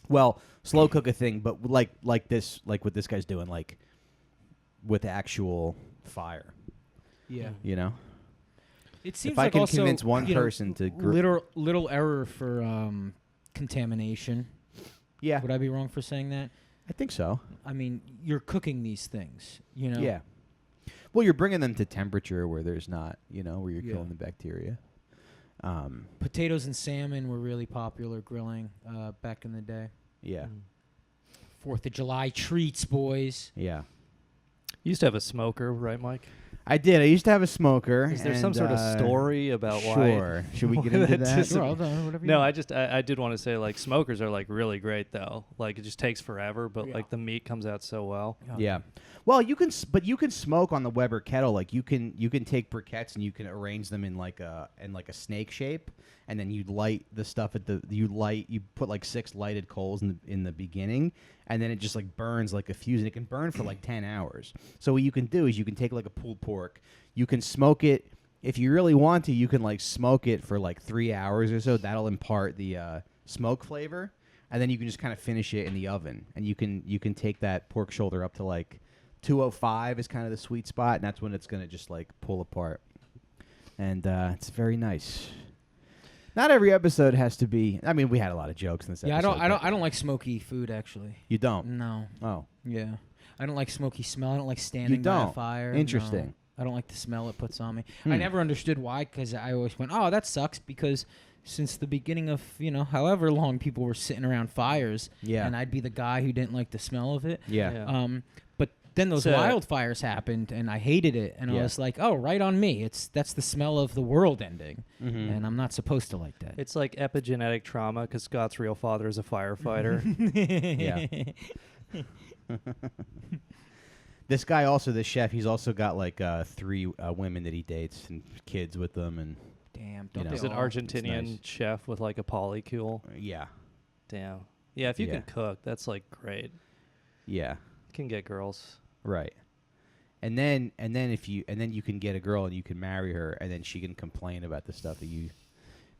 Well, slow cook a thing, but like what this guy's doing, like with actual fire. Yeah. You know. It seems if I like can also, convince one person to little error for contamination. Yeah. Would I be wrong for saying that? I think so. I mean, you're cooking these things, you know. Yeah. Well, you're bringing them to temperature where there's not, where you're killing the bacteria. Potatoes and salmon were really popular grilling back in the day. Yeah. 4th of July treats, boys. Yeah. You used to have a smoker, right, Mike? I did. I used to have a smoker. Is there some sort of story about why? Sure. Should we get into that? Sure, whatever. No, I did want to say, like, smokers are, like, really great, though. Like, it just takes forever, but, like, the meat comes out so well. Yeah. Well, you can smoke on the Weber kettle. Like, you can take briquettes and you can arrange them in like a snake shape, and then you light the stuff you put like 6 lighted coals in the beginning, and then it just like burns like a fuse, and it can burn for like 10 hours. So what you can do is you can take like a pulled pork, you can smoke it. If you really want to, you can like smoke it for like 3 hours or so. That'll impart the smoke flavor, and then you can just kind of finish it in the oven, and you can take that pork shoulder up to like 205 is kind of the sweet spot, and that's when it's gonna just like pull apart, and it's very nice. Not every episode has to be. I mean, we had a lot of jokes in this episode. Yeah, I don't like smoky food actually. You don't? No. Oh. Yeah. I don't like smoky smell. I don't like standing by a fire. Interesting. No. I don't like the smell it puts on me. I never understood why, because I always went, "Oh, that sucks," because since the beginning of, however long people were sitting around fires, and I'd be the guy who didn't like the smell of it. Yeah. But then those wildfires happened, and I hated it, and I was like, "Oh, right on me. That's the smell of the world ending, and I'm not supposed to like that." It's like epigenetic trauma because Scott's real father is a firefighter. Yeah. This guy also, the chef, he's also got like 3 women that he dates and kids with them, and damn, he's an Argentinian chef with like a polycule. Yeah. Damn. Yeah, if you can cook, that's like great. Yeah. Can get girls. Right. And then you can get a girl and you can marry her, and then she can complain about the stuff that you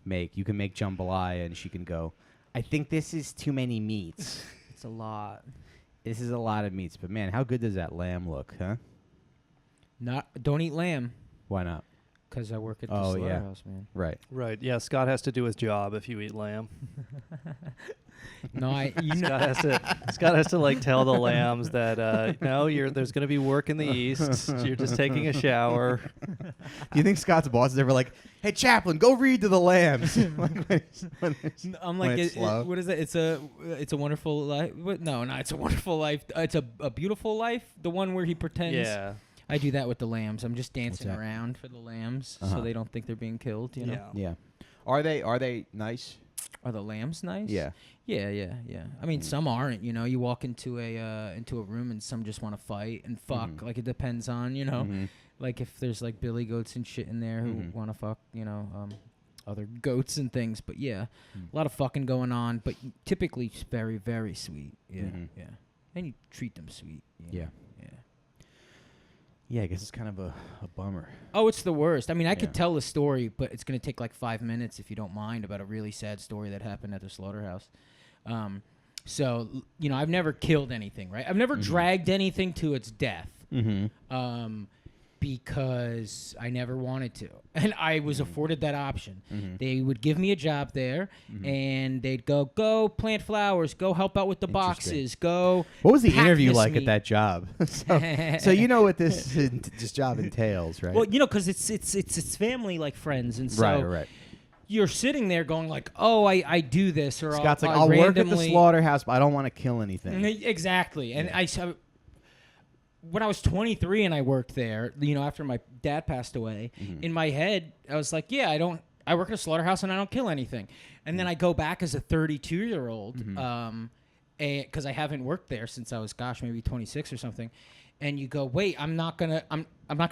make. You can make jambalaya and she can go, "I think this is too many meats." It's a lot. This is a lot of meats, but man, how good does that lamb look, huh? Don't eat lamb. Why not? Because I work at the Slaughterhouse, man. Right. Right. Yeah, Scott has to do his job if you eat lamb. No, Scott has to like tell the lambs that no, there's going to be work in the east. You're just taking a shower. Do you think Scott's boss is ever like, "Hey, Chaplain, go read to the lambs"? I'm like, what is it? It's a wonderful life. No, it's a wonderful life. It's a beautiful life. The one where he pretends. Yeah. I do that with the lambs. I'm just dancing around for the lambs so they don't think they're being killed. You know? Yeah. Are they nice? Are the lambs nice? Yeah. Yeah. I mean, some aren't. You walk into a room and some just want to fight and fuck. Mm-hmm. Like it depends on like if there's like billy goats and shit in there who want to fuck other goats and things. But yeah, a lot of fucking going on. But typically it's very, very sweet. Yeah, and you treat them sweet. Yeah. Yeah, I guess it's kind of a bummer. Oh, it's the worst. I mean, I could tell the story, but it's going to take like 5 minutes, if you don't mind, about a really sad story that happened at the Slaughterhouse. So, I've never killed anything, right? I've never dragged anything to its death. because I never wanted to. And I was afforded that option. They would give me a job there, and they'd go plant flowers, go help out with the boxes, go. What was the pack interview this like meat. at that job? so you know what this job entails, right? Well, because it's family, like friends, and so right. you're sitting there going like, oh, I do this, or Scott's like, I'll I'll work at the randomly- slaughterhouse, but I don't want to kill anything. Exactly. And when I was 23 and I worked there, after my dad passed away, in my head, I was like, yeah, I work at a slaughterhouse and I don't kill anything. And then I go back as a 32-year-old, because I haven't worked there since I was, maybe 26 or something. And you go, wait, I'm not gonna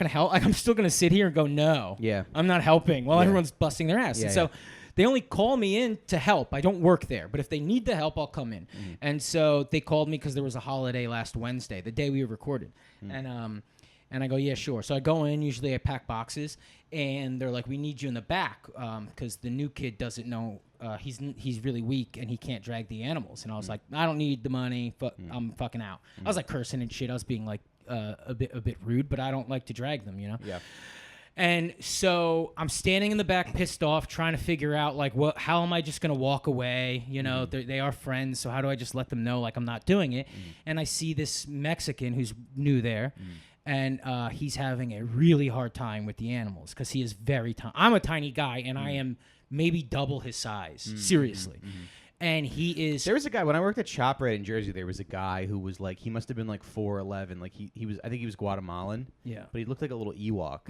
help. Like, I'm still gonna sit here and go, no, I'm not helping while everyone's busting their ass. And so they only call me in to help. I don't work there, but if they need the help, I'll come in. And so they called me because there was a holiday last Wednesday, the day we recorded, and I go, yeah, sure. So I go in. Usually I pack boxes, and they're like, we need you in the back because the new kid doesn't know. He's really weak and he can't drag the animals. And I was like, I don't need the money. I'm fucking out. I was like cursing and shit. I was being like a bit rude, but I don't like to drag them, Yeah. And so I'm standing in the back, pissed off, trying to figure out like, how am I just gonna walk away? They are friends, so how do I just let them know like I'm not doing it? And I see this Mexican who's new there. And he's having a really hard time with the animals because he is very tiny. I'm a tiny guy, and I am maybe double his size, seriously. And he is. There was a guy when I worked at ShopRite in Jersey. There was a guy who was like, he must have been like 4'11". Like he was. I think he was Guatemalan. Yeah. But he looked like a little Ewok.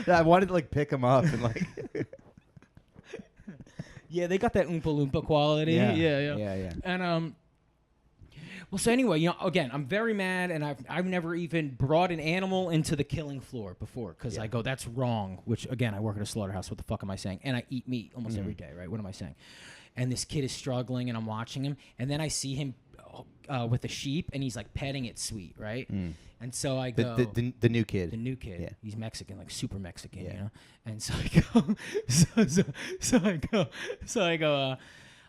I wanted to like pick him up and like. Yeah, they got that Oompa Loompa quality. Yeah. And well, so anyway, again, I'm very mad, and I've never even brought an animal into the killing floor before because I go, that's wrong. Which again, I work at a slaughterhouse. What the fuck am I saying? And I eat meat almost every day, right? What am I saying? And this kid is struggling, and I'm watching him, and then I see him with a sheep, and he's like petting it sweet, right? And so I go, the new kid. The new kid. Yeah. He's Mexican, like super Mexican, Yeah. And so I go,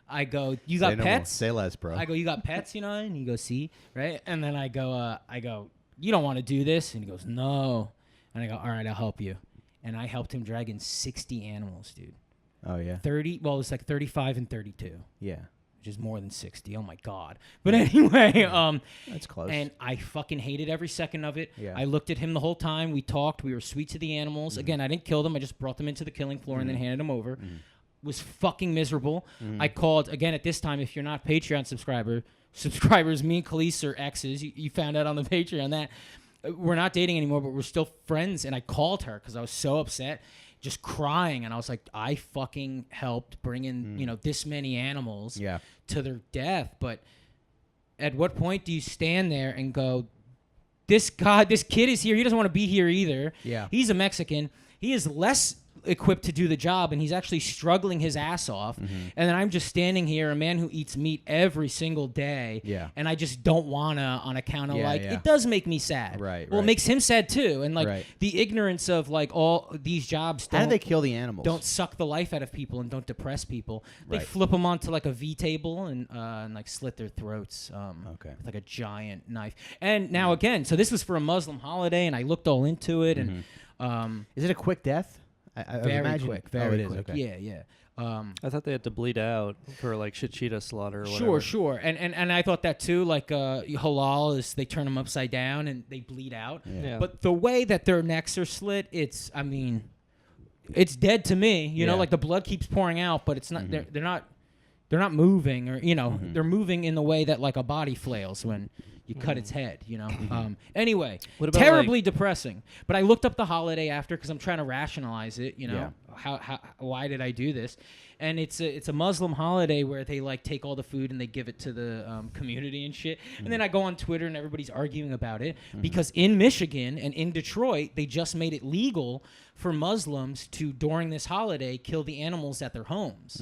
I go, you got pets? Say less, bro. I go, you got pets, And he goes, see, right? And then I go, you don't want to do this? And he goes, no. And I go, all right, I'll help you. And I helped him drag in 60 animals, dude. Oh, yeah? 30, well, it's like 35 and 32. Yeah. Which is more than 60. Oh, my God. But anyway, that's close. And I fucking hated every second of it. Yeah. I looked at him the whole time. We talked. We were sweet to the animals. Again, I didn't kill them. I just brought them into the killing floor and then handed them over. Was fucking miserable. I called again at this time. If you're not Patreon subscribers, me and Khalees are exes. You found out on the Patreon that we're not dating anymore, but we're still friends. And I called her because I was so upset, just crying. And I was like, I fucking helped bring in this many animals to their death. But at what point do you stand there and go, this kid is here. He doesn't want to be here either. Yeah, he's a Mexican. He is less equipped to do the job, and he's actually struggling his ass off. And then I'm just standing here, a man who eats meat every single day, and I just don't wanna on account of it does make me sad. Right. Well, it makes him sad too, and the ignorance of like all these jobs. How do they kill the animals? Don't suck the life out of people and don't depress people. They flip them onto like a V table and like slit their throats. With like a giant knife. And now again, so this was for a Muslim holiday, and I looked all into it. And is it a quick death? Very quick. Very quick. Okay. Yeah. I thought they had to bleed out for like cheetah slaughter or Sure. whatever. Sure. And I thought that too. Like halal is they turn them upside down and they bleed out. Yeah. But the way that their necks are slit, it's dead to me. You know, like the blood keeps pouring out, but it's not. They're not moving, or they're moving in the way that like a body flails when you cut its head. Anyway, What about, terribly depressing. But I looked up the holiday after because I'm trying to rationalize it. How why did I do this? And it's a Muslim holiday where they like take all the food and they give it to the community and shit. And then I go on Twitter and everybody's arguing about it because in Michigan and in Detroit they just made it legal for Muslims to during this holiday kill the animals at their homes.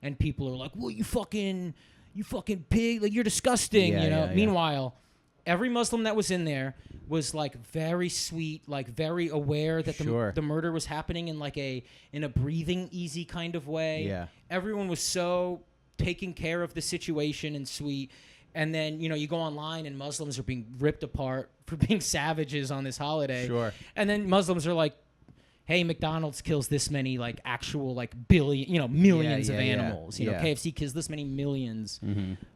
And people are like, "Well, you fucking pig! Like you're disgusting!" Meanwhile, every Muslim that was in there was like very sweet, like very aware that the murder was happening in like in a breathing easy kind of way. Yeah. Everyone was so taking care of the situation and sweet. And then, you know, you go online and Muslims are being ripped apart for being savages on this holiday. Sure. And then Muslims are like, hey, McDonald's kills this many, like, actual, like, millions of animals. You know, KFC kills this many millions.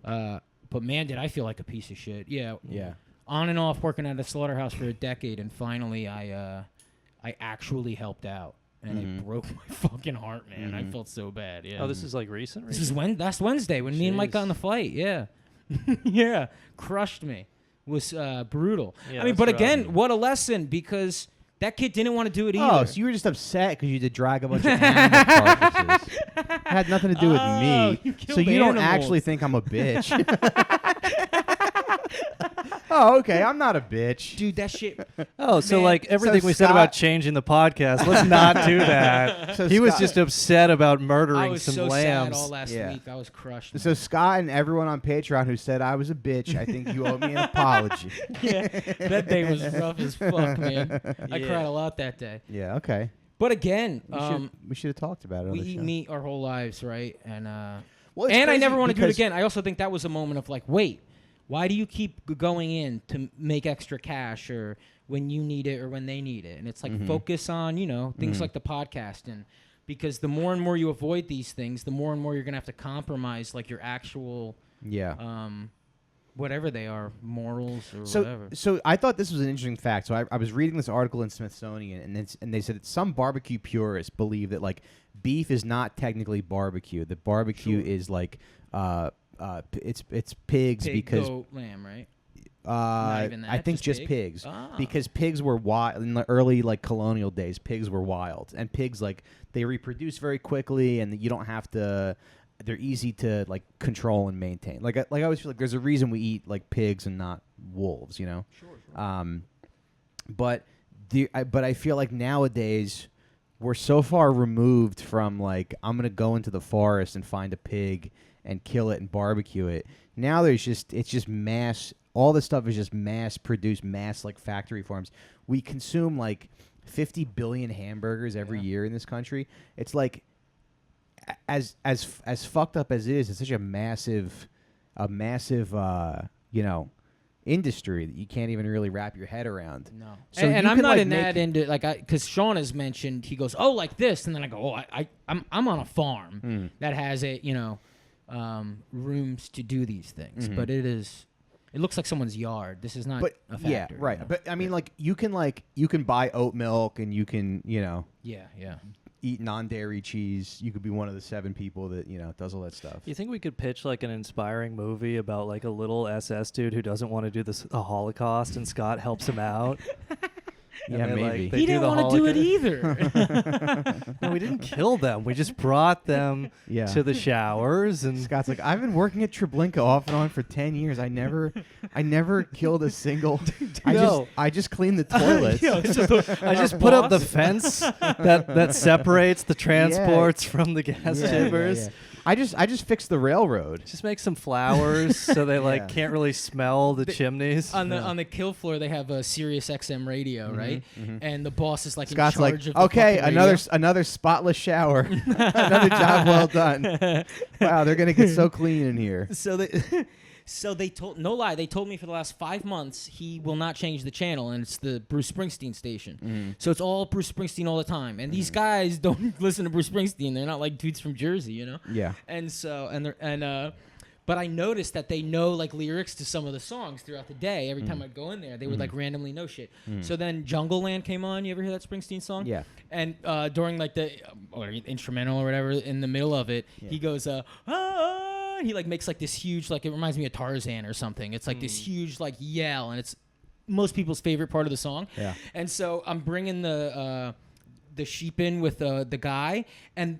But, man, did I feel like a piece of shit. Yeah. On and off working at a slaughterhouse for a decade, and finally I actually helped out. And it broke my fucking heart, man. I felt so bad. Yeah. Oh, this is like recent? This is last Wednesday when me and Mike got in the fight. Yeah. Yeah. Crushed me. Was brutal. Yeah, I mean, but again, what a lesson, because that kid didn't want to do it either. Oh, so you were just upset because you had to drag a bunch of animal carcasses. It had nothing to do with me. You so you don't animals. actually think I'm a bitch. Oh, okay. I'm not a bitch. Dude, that shit. Oh, so Man. like everything So we said Scott- about changing the podcast, let's not do that. So He was Scott- just upset about I murdering was some so lambs. sad all last Yeah. week. I was crushed. So Scott and everyone on Patreon who said I was a bitch, I think you owe me an apology. Yeah, that day was rough as fuck, man. I Yeah. cried a lot that day. Yeah, okay. But again, We should have talked about it on we the eat show. meat our whole lives, right? And Well, it's and I crazy never want to do it because- again. I also think that was a moment of like, wait, why do you keep going in to make extra cash, or when you need it or when they need it? And it's like focus on, you know, things like the podcast, and because the more and more you avoid these things, the more and more you're gonna have to compromise like your actual whatever they are, morals or whatever. So I thought this was an interesting fact. So I was reading this article in Smithsonian, and they said that some barbecue purists believe that like beef is not technically barbecue. That barbecue is like it's pigs Pig, because goat, lamb, right? even that, I think just just pig? pigs Ah. because pigs were wild in the early like colonial days. Pigs were wild, and pigs like they reproduce very quickly, and you don't have to. They're easy to like control and maintain. Like I always feel like there's a reason we eat like pigs and not wolves, you know. Sure. But I feel like nowadays we're so far removed from like I'm gonna go into the forest and find a pig and kill it and barbecue it. Now it's just mass. All this stuff is just mass produced, mass like factory farms. We consume like 50 billion hamburgers every year in this country. It's like as fucked up as it is, it's such a massive industry that you can't even really wrap your head around. No. So and you I'm can, not like, in that into like because Sean has mentioned, he goes, oh, like this, and then I go, oh, I'm on a farm that has rooms to do these things, but it looks like someone's yard. This is not a factory. Yeah, right. You know? But I mean, you can buy oat milk and you can yeah. eat non-dairy cheese. You could be one of the 7 people that does all that stuff. You think we could pitch like an inspiring movie about like a little SS dude who doesn't want to do the Holocaust, and Scott helps him out? Yeah, they, maybe. Like, they He do didn't the want to do it Holocaust. either. No, we didn't kill them. We just brought them Yeah. to the showers, and Scott's like, I've been working at Treblinka off and on for 10 years. I never killed a single. No. I just cleaned the toilets. I just put up the fence that separates the transports from the gas chambers. Yeah. I just fixed the railroad. Just make some flowers so they Yeah. can't really smell the chimneys. on the kill floor, they have a Sirius XM radio, right? And the boss is like Scott's in like, charge of the okay, fucking another spotless shower, another job well done. Wow, they're gonna get so clean in here. radio. So they told, no lie, they told me for the last 5 months he will not change the channel, and it's the Bruce Springsteen station. So it's all Bruce Springsteen all the time, and these guys don't listen to Bruce Springsteen. They're not like dudes from Jersey, you know. Yeah. And so but I noticed that they know like lyrics to some of the songs throughout the day. Every time I'd go in there, they would like randomly know shit. So then Jungle Land came on. You ever hear that Springsteen song? Yeah. And during like the or instrumental or whatever, in the middle of it, he goes, he like makes like this huge, like it reminds me of Tarzan or something. It's like this huge like yell, and it's most people's favorite part of the song. Yeah. And so I'm bringing the sheep in with the guy, and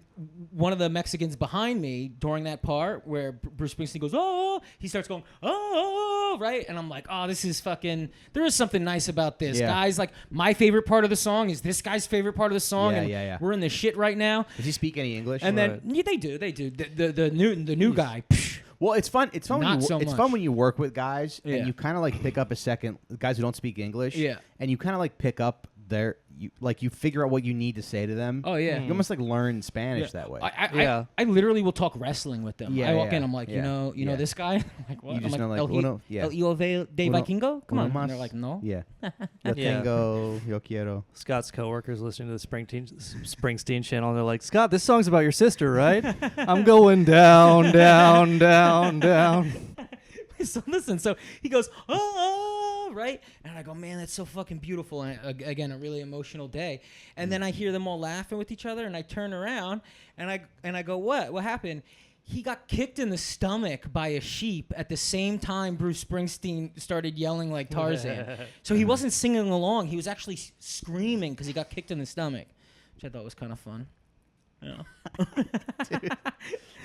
one of the Mexicans behind me during that part where Bruce Springsteen goes, oh, he starts going, oh, right? And I'm like, oh, this is fucking, there is something nice about this. Yeah. Guys, like, my favorite part of the song is this guy's favorite part of the song, Yeah, and yeah. we're in the shit right now. Does he speak any English? And then, yeah, they do. The new guy, psh, Well, it's fun. It's fun. Not so It's much. fun when you work with guys Yeah. and you kind of like pick up a second guys who don't speak English. Yeah. And you kind of like pick up you figure out what you need to say to them. Oh yeah. You almost like learn Spanish that way. I literally will talk wrestling with them. Yeah, I walk yeah, in, I'm like, you know this guy? I'm like, what? You just I'm know, like, like, uno, yeah. El Iove de Uno- Vikingo? Come uno on. más. And they're like, no. Yeah. Yo tengo, yo quiero. Scott's coworkers listening to the Springsteen channel, and they're like, Scott, this song's about your sister, right? I'm going down, down, down, down. So listen, so he goes, oh, right? And I go, man, that's so fucking beautiful. And again, a really emotional day. And then I hear them all laughing with each other, and I turn around, and I go, what? What happened? He got kicked in the stomach by a sheep at the same time Bruce Springsteen started yelling like Tarzan. So he wasn't singing along. He was actually screaming because he got kicked in the stomach, which I thought was kind of fun. Yeah. Dude,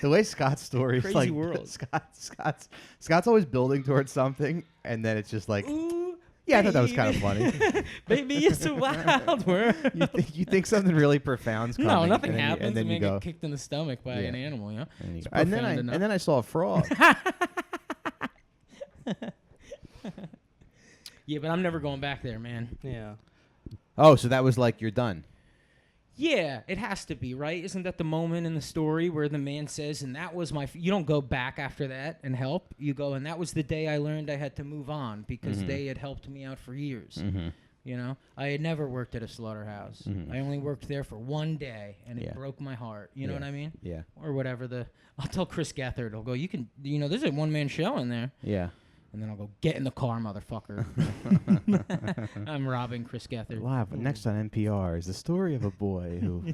the way Scott's story is Crazy like world. Scott's always building towards something, and then it's just like, Ooh, yeah, I thought that was kind of funny. Baby, it's a wild world. you think something really profound's coming. No, nothing and then happens. And then Man you go, get kicked in the stomach by an animal, you know? and then I saw a frog. Yeah, but I'm never going back there, man. Yeah. Oh, so that was like you're done. Yeah, it has to be, right? Isn't that the moment in the story where the man says, and that was my... You don't go back after that and help. You go, and that was the day I learned I had to move on because they had helped me out for years. Mm-hmm. You know? I had never worked at a slaughterhouse. Mm-hmm. I only worked there for one day, and it broke my heart. You know what I mean? Yeah. Or whatever the... I'll tell Chris Gethard, I'll go, you can... You know, there's a one-man show in there. Yeah. And then I'll go, get in the car, motherfucker. I'm robbing Chris Gethard. Live next on NPR is the story of a boy who.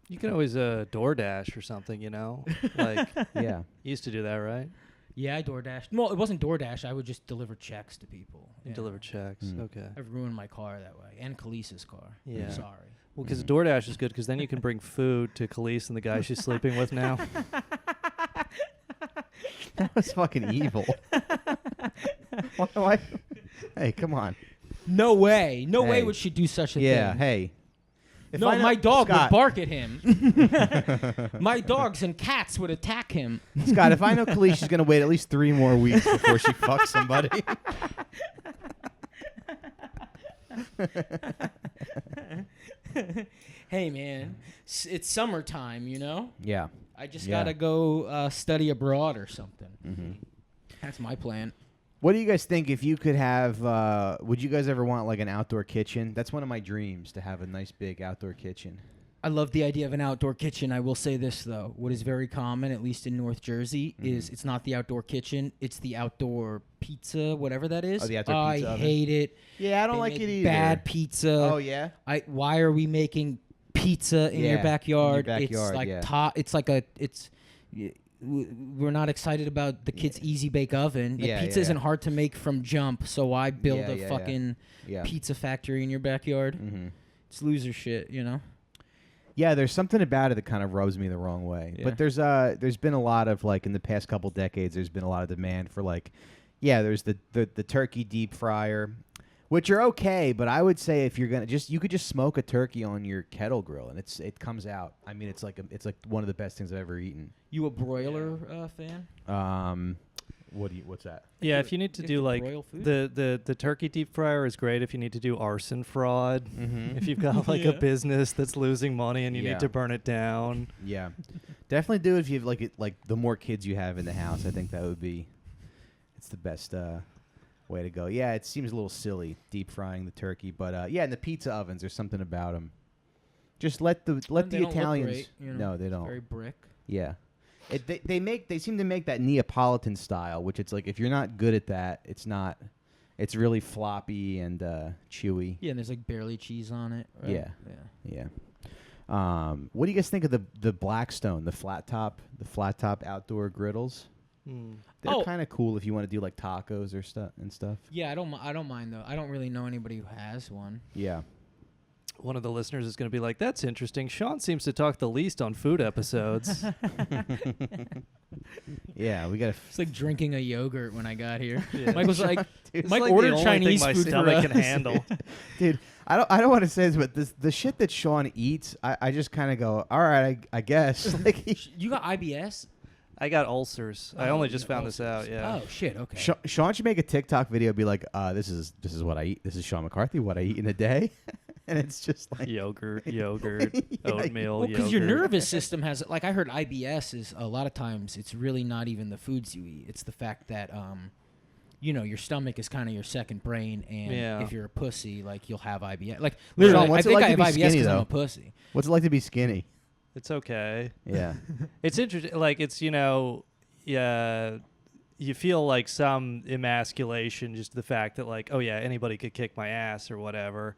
You can always DoorDash or something, you know? Like, Yeah. you used to do that, right? Yeah, I DoorDashed. Well, it wasn't DoorDash. I would just deliver checks to people. You deliver checks. Mm. Okay. I've ruined my car that way. And Khalees's car. Yeah. I'm sorry. Well, because DoorDash is good because then you can bring food to Khalees and the guy she's sleeping with now. That was fucking evil. Why? Hey, come on. No way. No way Hey. would she do such a Yeah. thing. Hey. If No, I know- my dog Scott, would bark at him. My dogs and cats would attack him. Scott, if I know Khalees, she's gonna wait at least 3 more weeks before she fucks somebody. Hey, man. It's summertime, you know? Yeah. I just Yeah. got to go study abroad or something. Mm-hmm. That's my plan. What do you guys think if you could have? Would you guys ever want like an outdoor kitchen? That's one of my dreams, to have a nice big outdoor kitchen. I love the idea of an outdoor kitchen. I will say this, though. What is very common, at least in North Jersey, is it's not the outdoor kitchen. It's the outdoor pizza, whatever that is. Oh, the outdoor pizza I oven? hate it. Yeah, I don't They like make it either. Bad pizza. Oh yeah. Why are we making pizza in your Yeah, backyard? in your backyard, It's like yeah. it's like a we're not excited about the kid's easy bake oven. Like, Yeah, pizza yeah. isn't hard to make from jump, so I build Yeah, a yeah, fucking Yeah. pizza factory in your backyard. Mm-hmm. It's loser shit, you know. Yeah, there's something about it that kind of rubs me the wrong way. Yeah. But there's been a lot of, like, in the past couple decades, there's been a lot of demand for, like, yeah, there's the turkey deep fryer, which are okay, but I would say if you're gonna you could just smoke a turkey on your kettle grill and it comes out. I mean, it's like one of the best things I've ever eaten. You a broiler fan? What's that? Yeah, if you need to You do have to like broil food? the turkey deep fryer is great if you need to do arson fraud. Mm-hmm. If you've got like a business that's losing money and you Yeah. need to burn it down. Yeah, definitely do it if you have like the more kids you have in the house. I think that would be, it's the best way to go. Yeah, it seems a little silly deep frying the turkey, but yeah, and the pizza ovens, there's something about them. Just let the They don't look Italians. great, you know? No, they don't. Very brick. Yeah, they seem to make that Neapolitan style, which it's like if you're not good at that, it's not. It's really floppy and chewy. Yeah, and there's like barely cheese on it. Right? Yeah. Yeah. Yeah. What do you guys think of the Blackstone, the flat top outdoor griddles? They're kind of cool if you want to do like tacos or stuff. Yeah, I don't mind though. I don't really know anybody who has one. Yeah. One of the listeners is going to be like, "That's interesting. Sean seems to talk the least on food episodes." Yeah, we got It's like drinking a yogurt when I got here. Yeah. Mike was like, It's Mike like the ordered only Chinese thing my food for stomach us. can handle. dude. I don't want to say this, but the shit that Sean eats, I just kind of go, all right, I guess. Like You got IBS? I got ulcers. I Oh, only you just got found this out. ulcers. Yeah. Oh shit. Okay. Sean should make a TikTok video, be like, this is what I eat. This is Sean McCarthy. What I eat in a day. and it's just like Yogurt, Yeah, oatmeal, Well, because your yogurt. nervous system has, like, I heard IBS is a lot of times it's really not even the foods you eat. It's the fact that, your stomach is kind of your second brain, and Yeah. if you're a pussy, like, you'll have IBS. Like, Sean, literally, what's I it think like I to have be IBS skinny, because I'm though? a pussy. What's it like to be skinny? It's okay. Yeah. It's interesting. Like, it's, yeah, you feel like some emasculation, just the fact that, like, oh, yeah, anybody could kick my ass or whatever.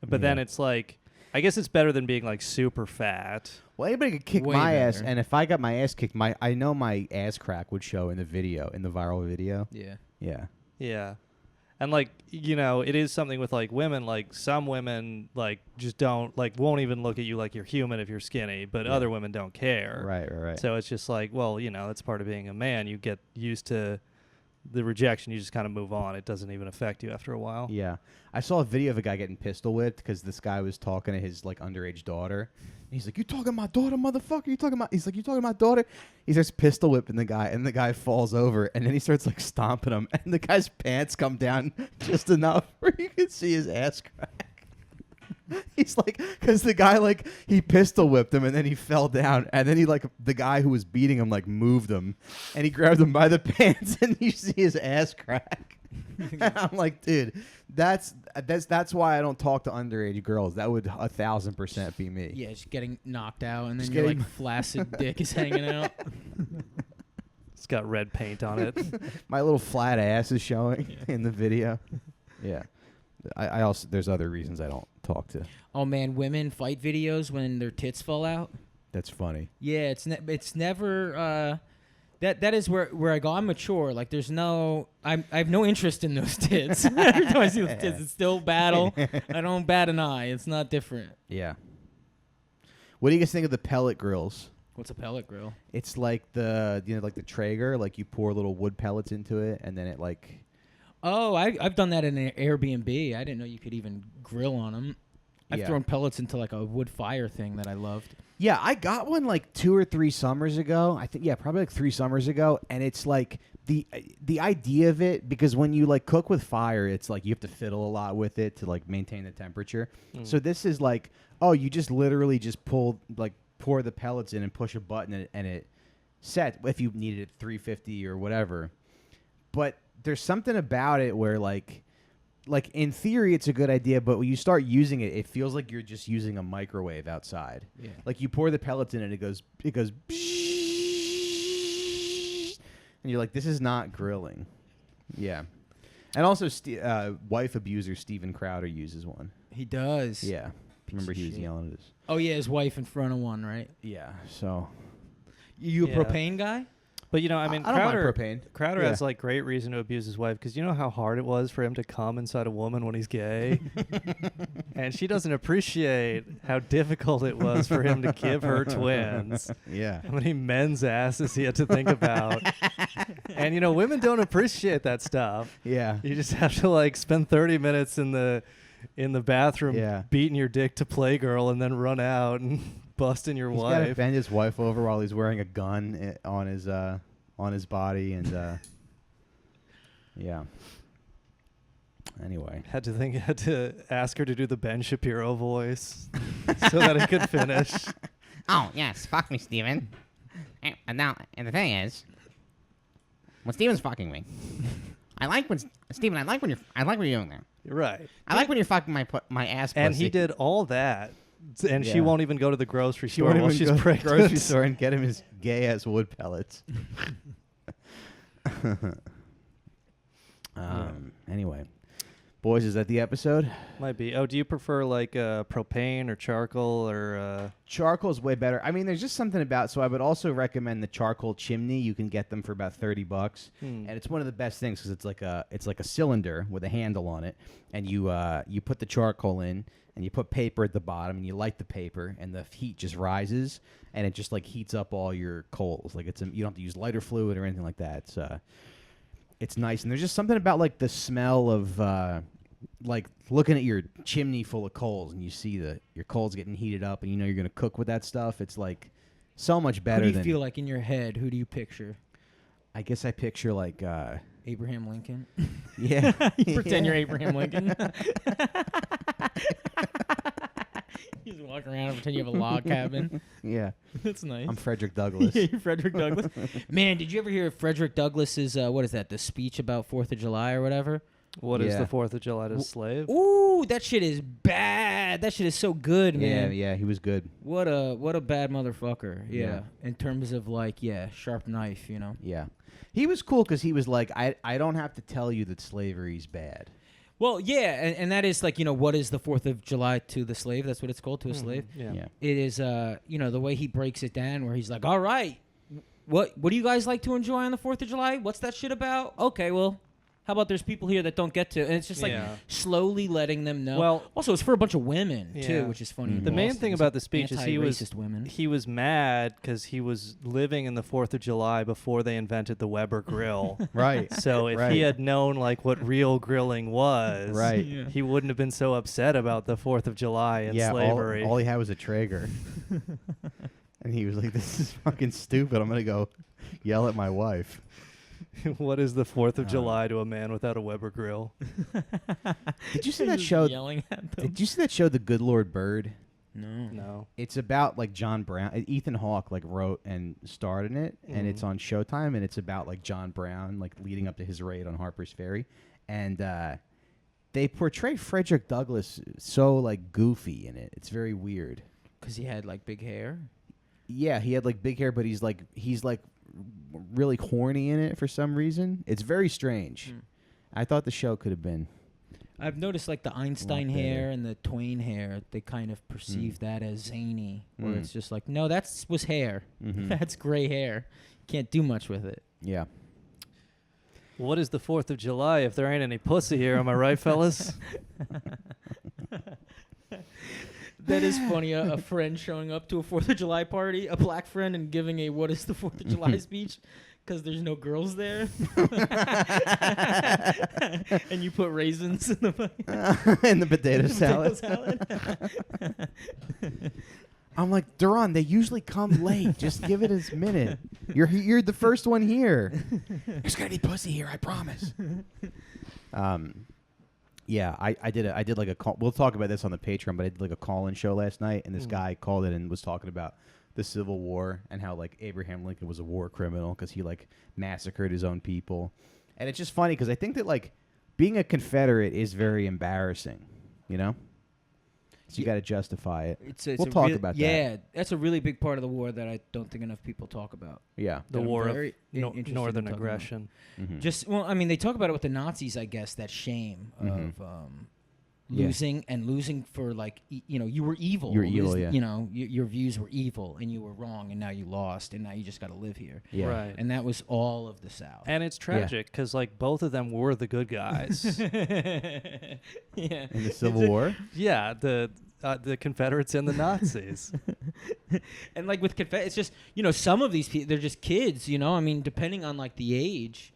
But then Yeah. it's like, I guess it's better than being, like, super fat. Well, anybody could kick Way my ass, better. and if I got my ass kicked, I know my ass crack would show in the video, in the viral video. Yeah. Yeah. Yeah. And, like, it is something with, like, women. Like, some women, like, just don't, like, won't even look at you like you're human if you're skinny, but Yeah. other women don't care. Right. So it's just like, well, that's part of being a man. You get used to the rejection. You just kind of move on. It doesn't even affect you after a while. Yeah. I saw a video of a guy getting pistol whipped because this guy was talking to his, like, underage daughter. And he's like, "You talking to my daughter, motherfucker? He's like, "You talking to my daughter?" He starts pistol whipping the guy, and the guy falls over, and then he starts, like, stomping him, and the guy's pants come down just enough where you can see his ass crack. He's like, because the guy, like, he pistol whipped him, and then he fell down, and then he, like, the guy who was beating him, like, moved him, and he grabbed him by the pants, and you see his ass crack. I'm like, dude, that's why I don't talk to underage girls. That would 1,000% be me. Yeah, just getting knocked out, and then Just your, getting- like, flaccid dick is hanging out. It's got red paint on it. My little flat ass is showing in the video. Yeah. I also, there's other reasons I don't talk to. Oh, man, women fight videos when their tits fall out. That's funny. Yeah, it's never that is where I go. I'm mature. Like, there's no I have no interest in those tits. Every time I see those tits, it's still battle. I don't bat an eye. It's not different. Yeah. What do you guys think of the pellet grills? What's a pellet grill? It's like like the Traeger, like you pour little wood pellets into it and then it like. Oh, I've done that in an Airbnb. I didn't know you could even grill on them. I've Yeah. thrown pellets into like a wood fire thing that I loved. Yeah, I got one like 2 or 3 summers ago. I think probably like 3 summers ago, and it's like the idea of it, because when you like cook with fire, it's like you have to fiddle a lot with it to like maintain the temperature. So this is like, oh, you just literally just pour the pellets in and push a button and it set if you needed it 350 or whatever. But there's something about it where like in theory it's a good idea, but when you start using it, it feels like you're just using a microwave outside. Yeah. Like you pour the pellets in and it goes and you're like, this is not grilling. Yeah. And also wife abuser Steven Crowder uses one. He does. Yeah. Remember he was shit. yelling at us. Oh yeah, his wife in front of one, right? Yeah. So You a Yeah. propane guy? But I mean, I don't mind Crowder, propane. Crowder Yeah. has like great reason to abuse his wife, because you know how hard it was for him to come inside a woman when he's gay, and she doesn't appreciate how difficult it was for him to give her twins. Yeah. How many men's asses he had to think about, and women don't appreciate that stuff. Yeah. You just have to like spend 30 minutes in the bathroom Yeah. beating your dick to Playgirl, and then run out and busting your He's got to wife. bend his wife over while he's wearing a gun on his body, and yeah. Anyway, Had to ask her to do the Ben Shapiro voice so that he could finish. Oh, yes, fuck me, Steven. And the thing is, when Steven's fucking me, I like when you're doing that. Right. I like when you're fucking my ass pussy. And he did all that, and she Yeah. won't even go to the grocery she store won't while even she's go to the pregnant. grocery store and get him his gay ass wood pellets. Anyway, boys, is that the episode? Might be. Oh, do you prefer like propane or charcoal or? Charcoal is way better. I mean, there's just something about. So I would also recommend the charcoal chimney. You can get them for about $30, and it's one of the best things because it's like a cylinder with a handle on it, and you put the charcoal in, and you put paper at the bottom, and you light the paper, and the heat just rises, and it just like heats up all your coals. Like you don't have to use lighter fluid or anything like that. It's nice, and there's just something about like the smell of like looking at your chimney full of coals, and you see your coals getting heated up, and you know you're gonna cook with that stuff. It's like so much better. Who do you than feel like in your head? Who do you picture? I guess I picture like Abraham Lincoln. yeah. You pretend you're Abraham Lincoln. walk around and pretend you have a log cabin. Yeah. That's nice. I'm Frederick Douglass. Yeah, you're Frederick Douglass. Man, did you ever hear Frederick Douglass's, what is that, the speech about 4th of July or whatever? What is Yeah. the 4th of July to a slave? Ooh, that shit is bad. That shit is so good, man. Yeah, he was good. What a bad motherfucker. Yeah. In terms of like, sharp knife, you know. Yeah. He was cool because he was like, I don't have to tell you that slavery's bad. Well, yeah, and that is like, what is the 4th of July to the slave? That's what it's called, to a slave. Yeah. It is, the way he breaks it down, where he's like, all right, what do you guys like to enjoy on the 4th of July? What's that shit about? Okay, well, how about there's people here that don't get to? And it's just like slowly letting them know. Well, also, it's for a bunch of women, too, Yeah. which is funny. The main thing about the speech is anti-racist women. he was mad because he was living in the 4th of July before they invented the Weber grill. Right. So if he had known like what real grilling was, Right. he wouldn't have been so upset about the 4th of July and slavery. All he had was a Traeger. And he was like, this is fucking stupid. I'm going to go yell at my wife. What is the 4th of July to a man without a Weber grill? Did you see that show? Yelling at them. Did you see that show, The Good Lord Bird? No. It's about like John Brown. Ethan Hawke like wrote and starred in it, and it's on Showtime, and it's about like John Brown like leading up to his raid on Harper's Ferry, and they portray Frederick Douglass so like goofy in it. It's very weird. Because he had like big hair. Yeah, he had like big hair, but he's like really horny in it for some reason. It's very strange. I thought the show could have been. I've noticed like the Einstein hair and the Twain hair, they kind of perceive that as zany, where it's just like, no, that was hair. That's gray hair. Can't do much with it. Yeah. What is the 4th of July if there ain't any pussy here? Am I right, fellas? That is funny. A friend showing up to a 4th of July party, a black friend, and giving a "What is the 4th of July" speech because there's no girls there, and you put raisins in the in the potato salad. I'm like, Duran, they usually come late. Just give it a minute. You're the first one here. There's gonna be pussy here, I promise. Yeah, I did like a call. We'll talk about this on the Patreon, but I did like a call-in show last night, and this guy called in and was talking about the Civil War and how like Abraham Lincoln was a war criminal because he like massacred his own people, and it's just funny because I think that like being a Confederate is very embarrassing, you know. So you got to justify it. We'll talk about that. Yeah, that's a really big part of the war that I don't think enough people talk about. Yeah, The that I'm war of very interested in northern talking aggression. about. I mean, they talk about it with the Nazis, I guess. That shame of losing for like, you were evil. You were evil, yeah. Your views were evil, and you were wrong, and now you lost, and now you just got to live here. Yeah. Right. And that was all of the South. And it's tragic because like both of them were the good guys. Yeah. In the Civil War. Yeah, the Confederates and the Nazis. And like with it's just, some of these people, they're just kids, I mean, depending on like the age,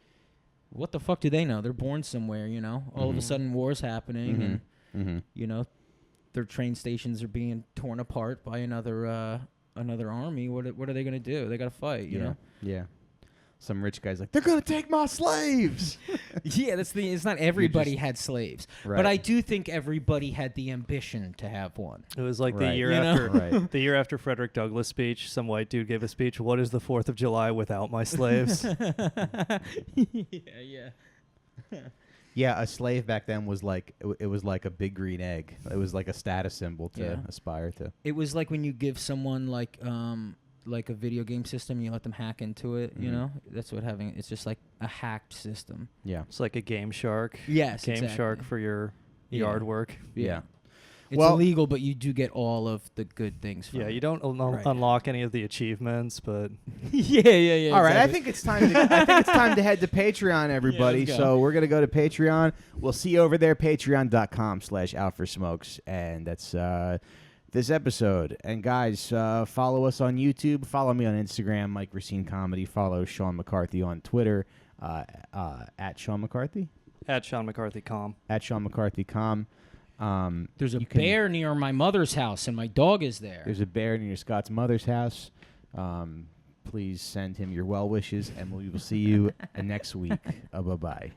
what the fuck do they know? They're born somewhere, all of a sudden war's happening and their train stations are being torn apart by another army. What are they going to do? They got to fight, you know? Yeah. Some rich guy's like, they're going to take my slaves. Yeah, that's the. It's not everybody had slaves, Right. but I do think everybody had the ambition to have one. It was like Right. the year You know? after Right. the year after Frederick Douglass' speech. Some white dude gave a speech. What is the 4th of July without my slaves? Yeah. Yeah, a slave back then was like it was like a big green egg. It was like a status symbol to aspire to. It was like when you give someone like a video game system, you let them hack into it. That's what having. It's just like a hacked system. Yeah. It's like a Game Shark. Yes, Game exactly. Shark for your yard work. Yeah. It's Well- illegal, but you do get all of the good things from Yeah, it. you don't unlock any of the achievements, but yeah. All right, I exactly. think it's time to head to Patreon, everybody. let's go. So we're gonna go to Patreon. We'll see you over there, patreon.com/outforsmokes, and that's this episode. And guys, follow us on YouTube. Follow me on Instagram, Mike Recine Comedy. Follow Sean McCarthy on Twitter, at Sean McCarthy. at Sean McCarthy com. At Sean McCarthy com. There's a bear near my mother's house, and my dog is there. There's a bear near Scott's mother's house. Please send him your well wishes, and we will see you next week. Bye-bye.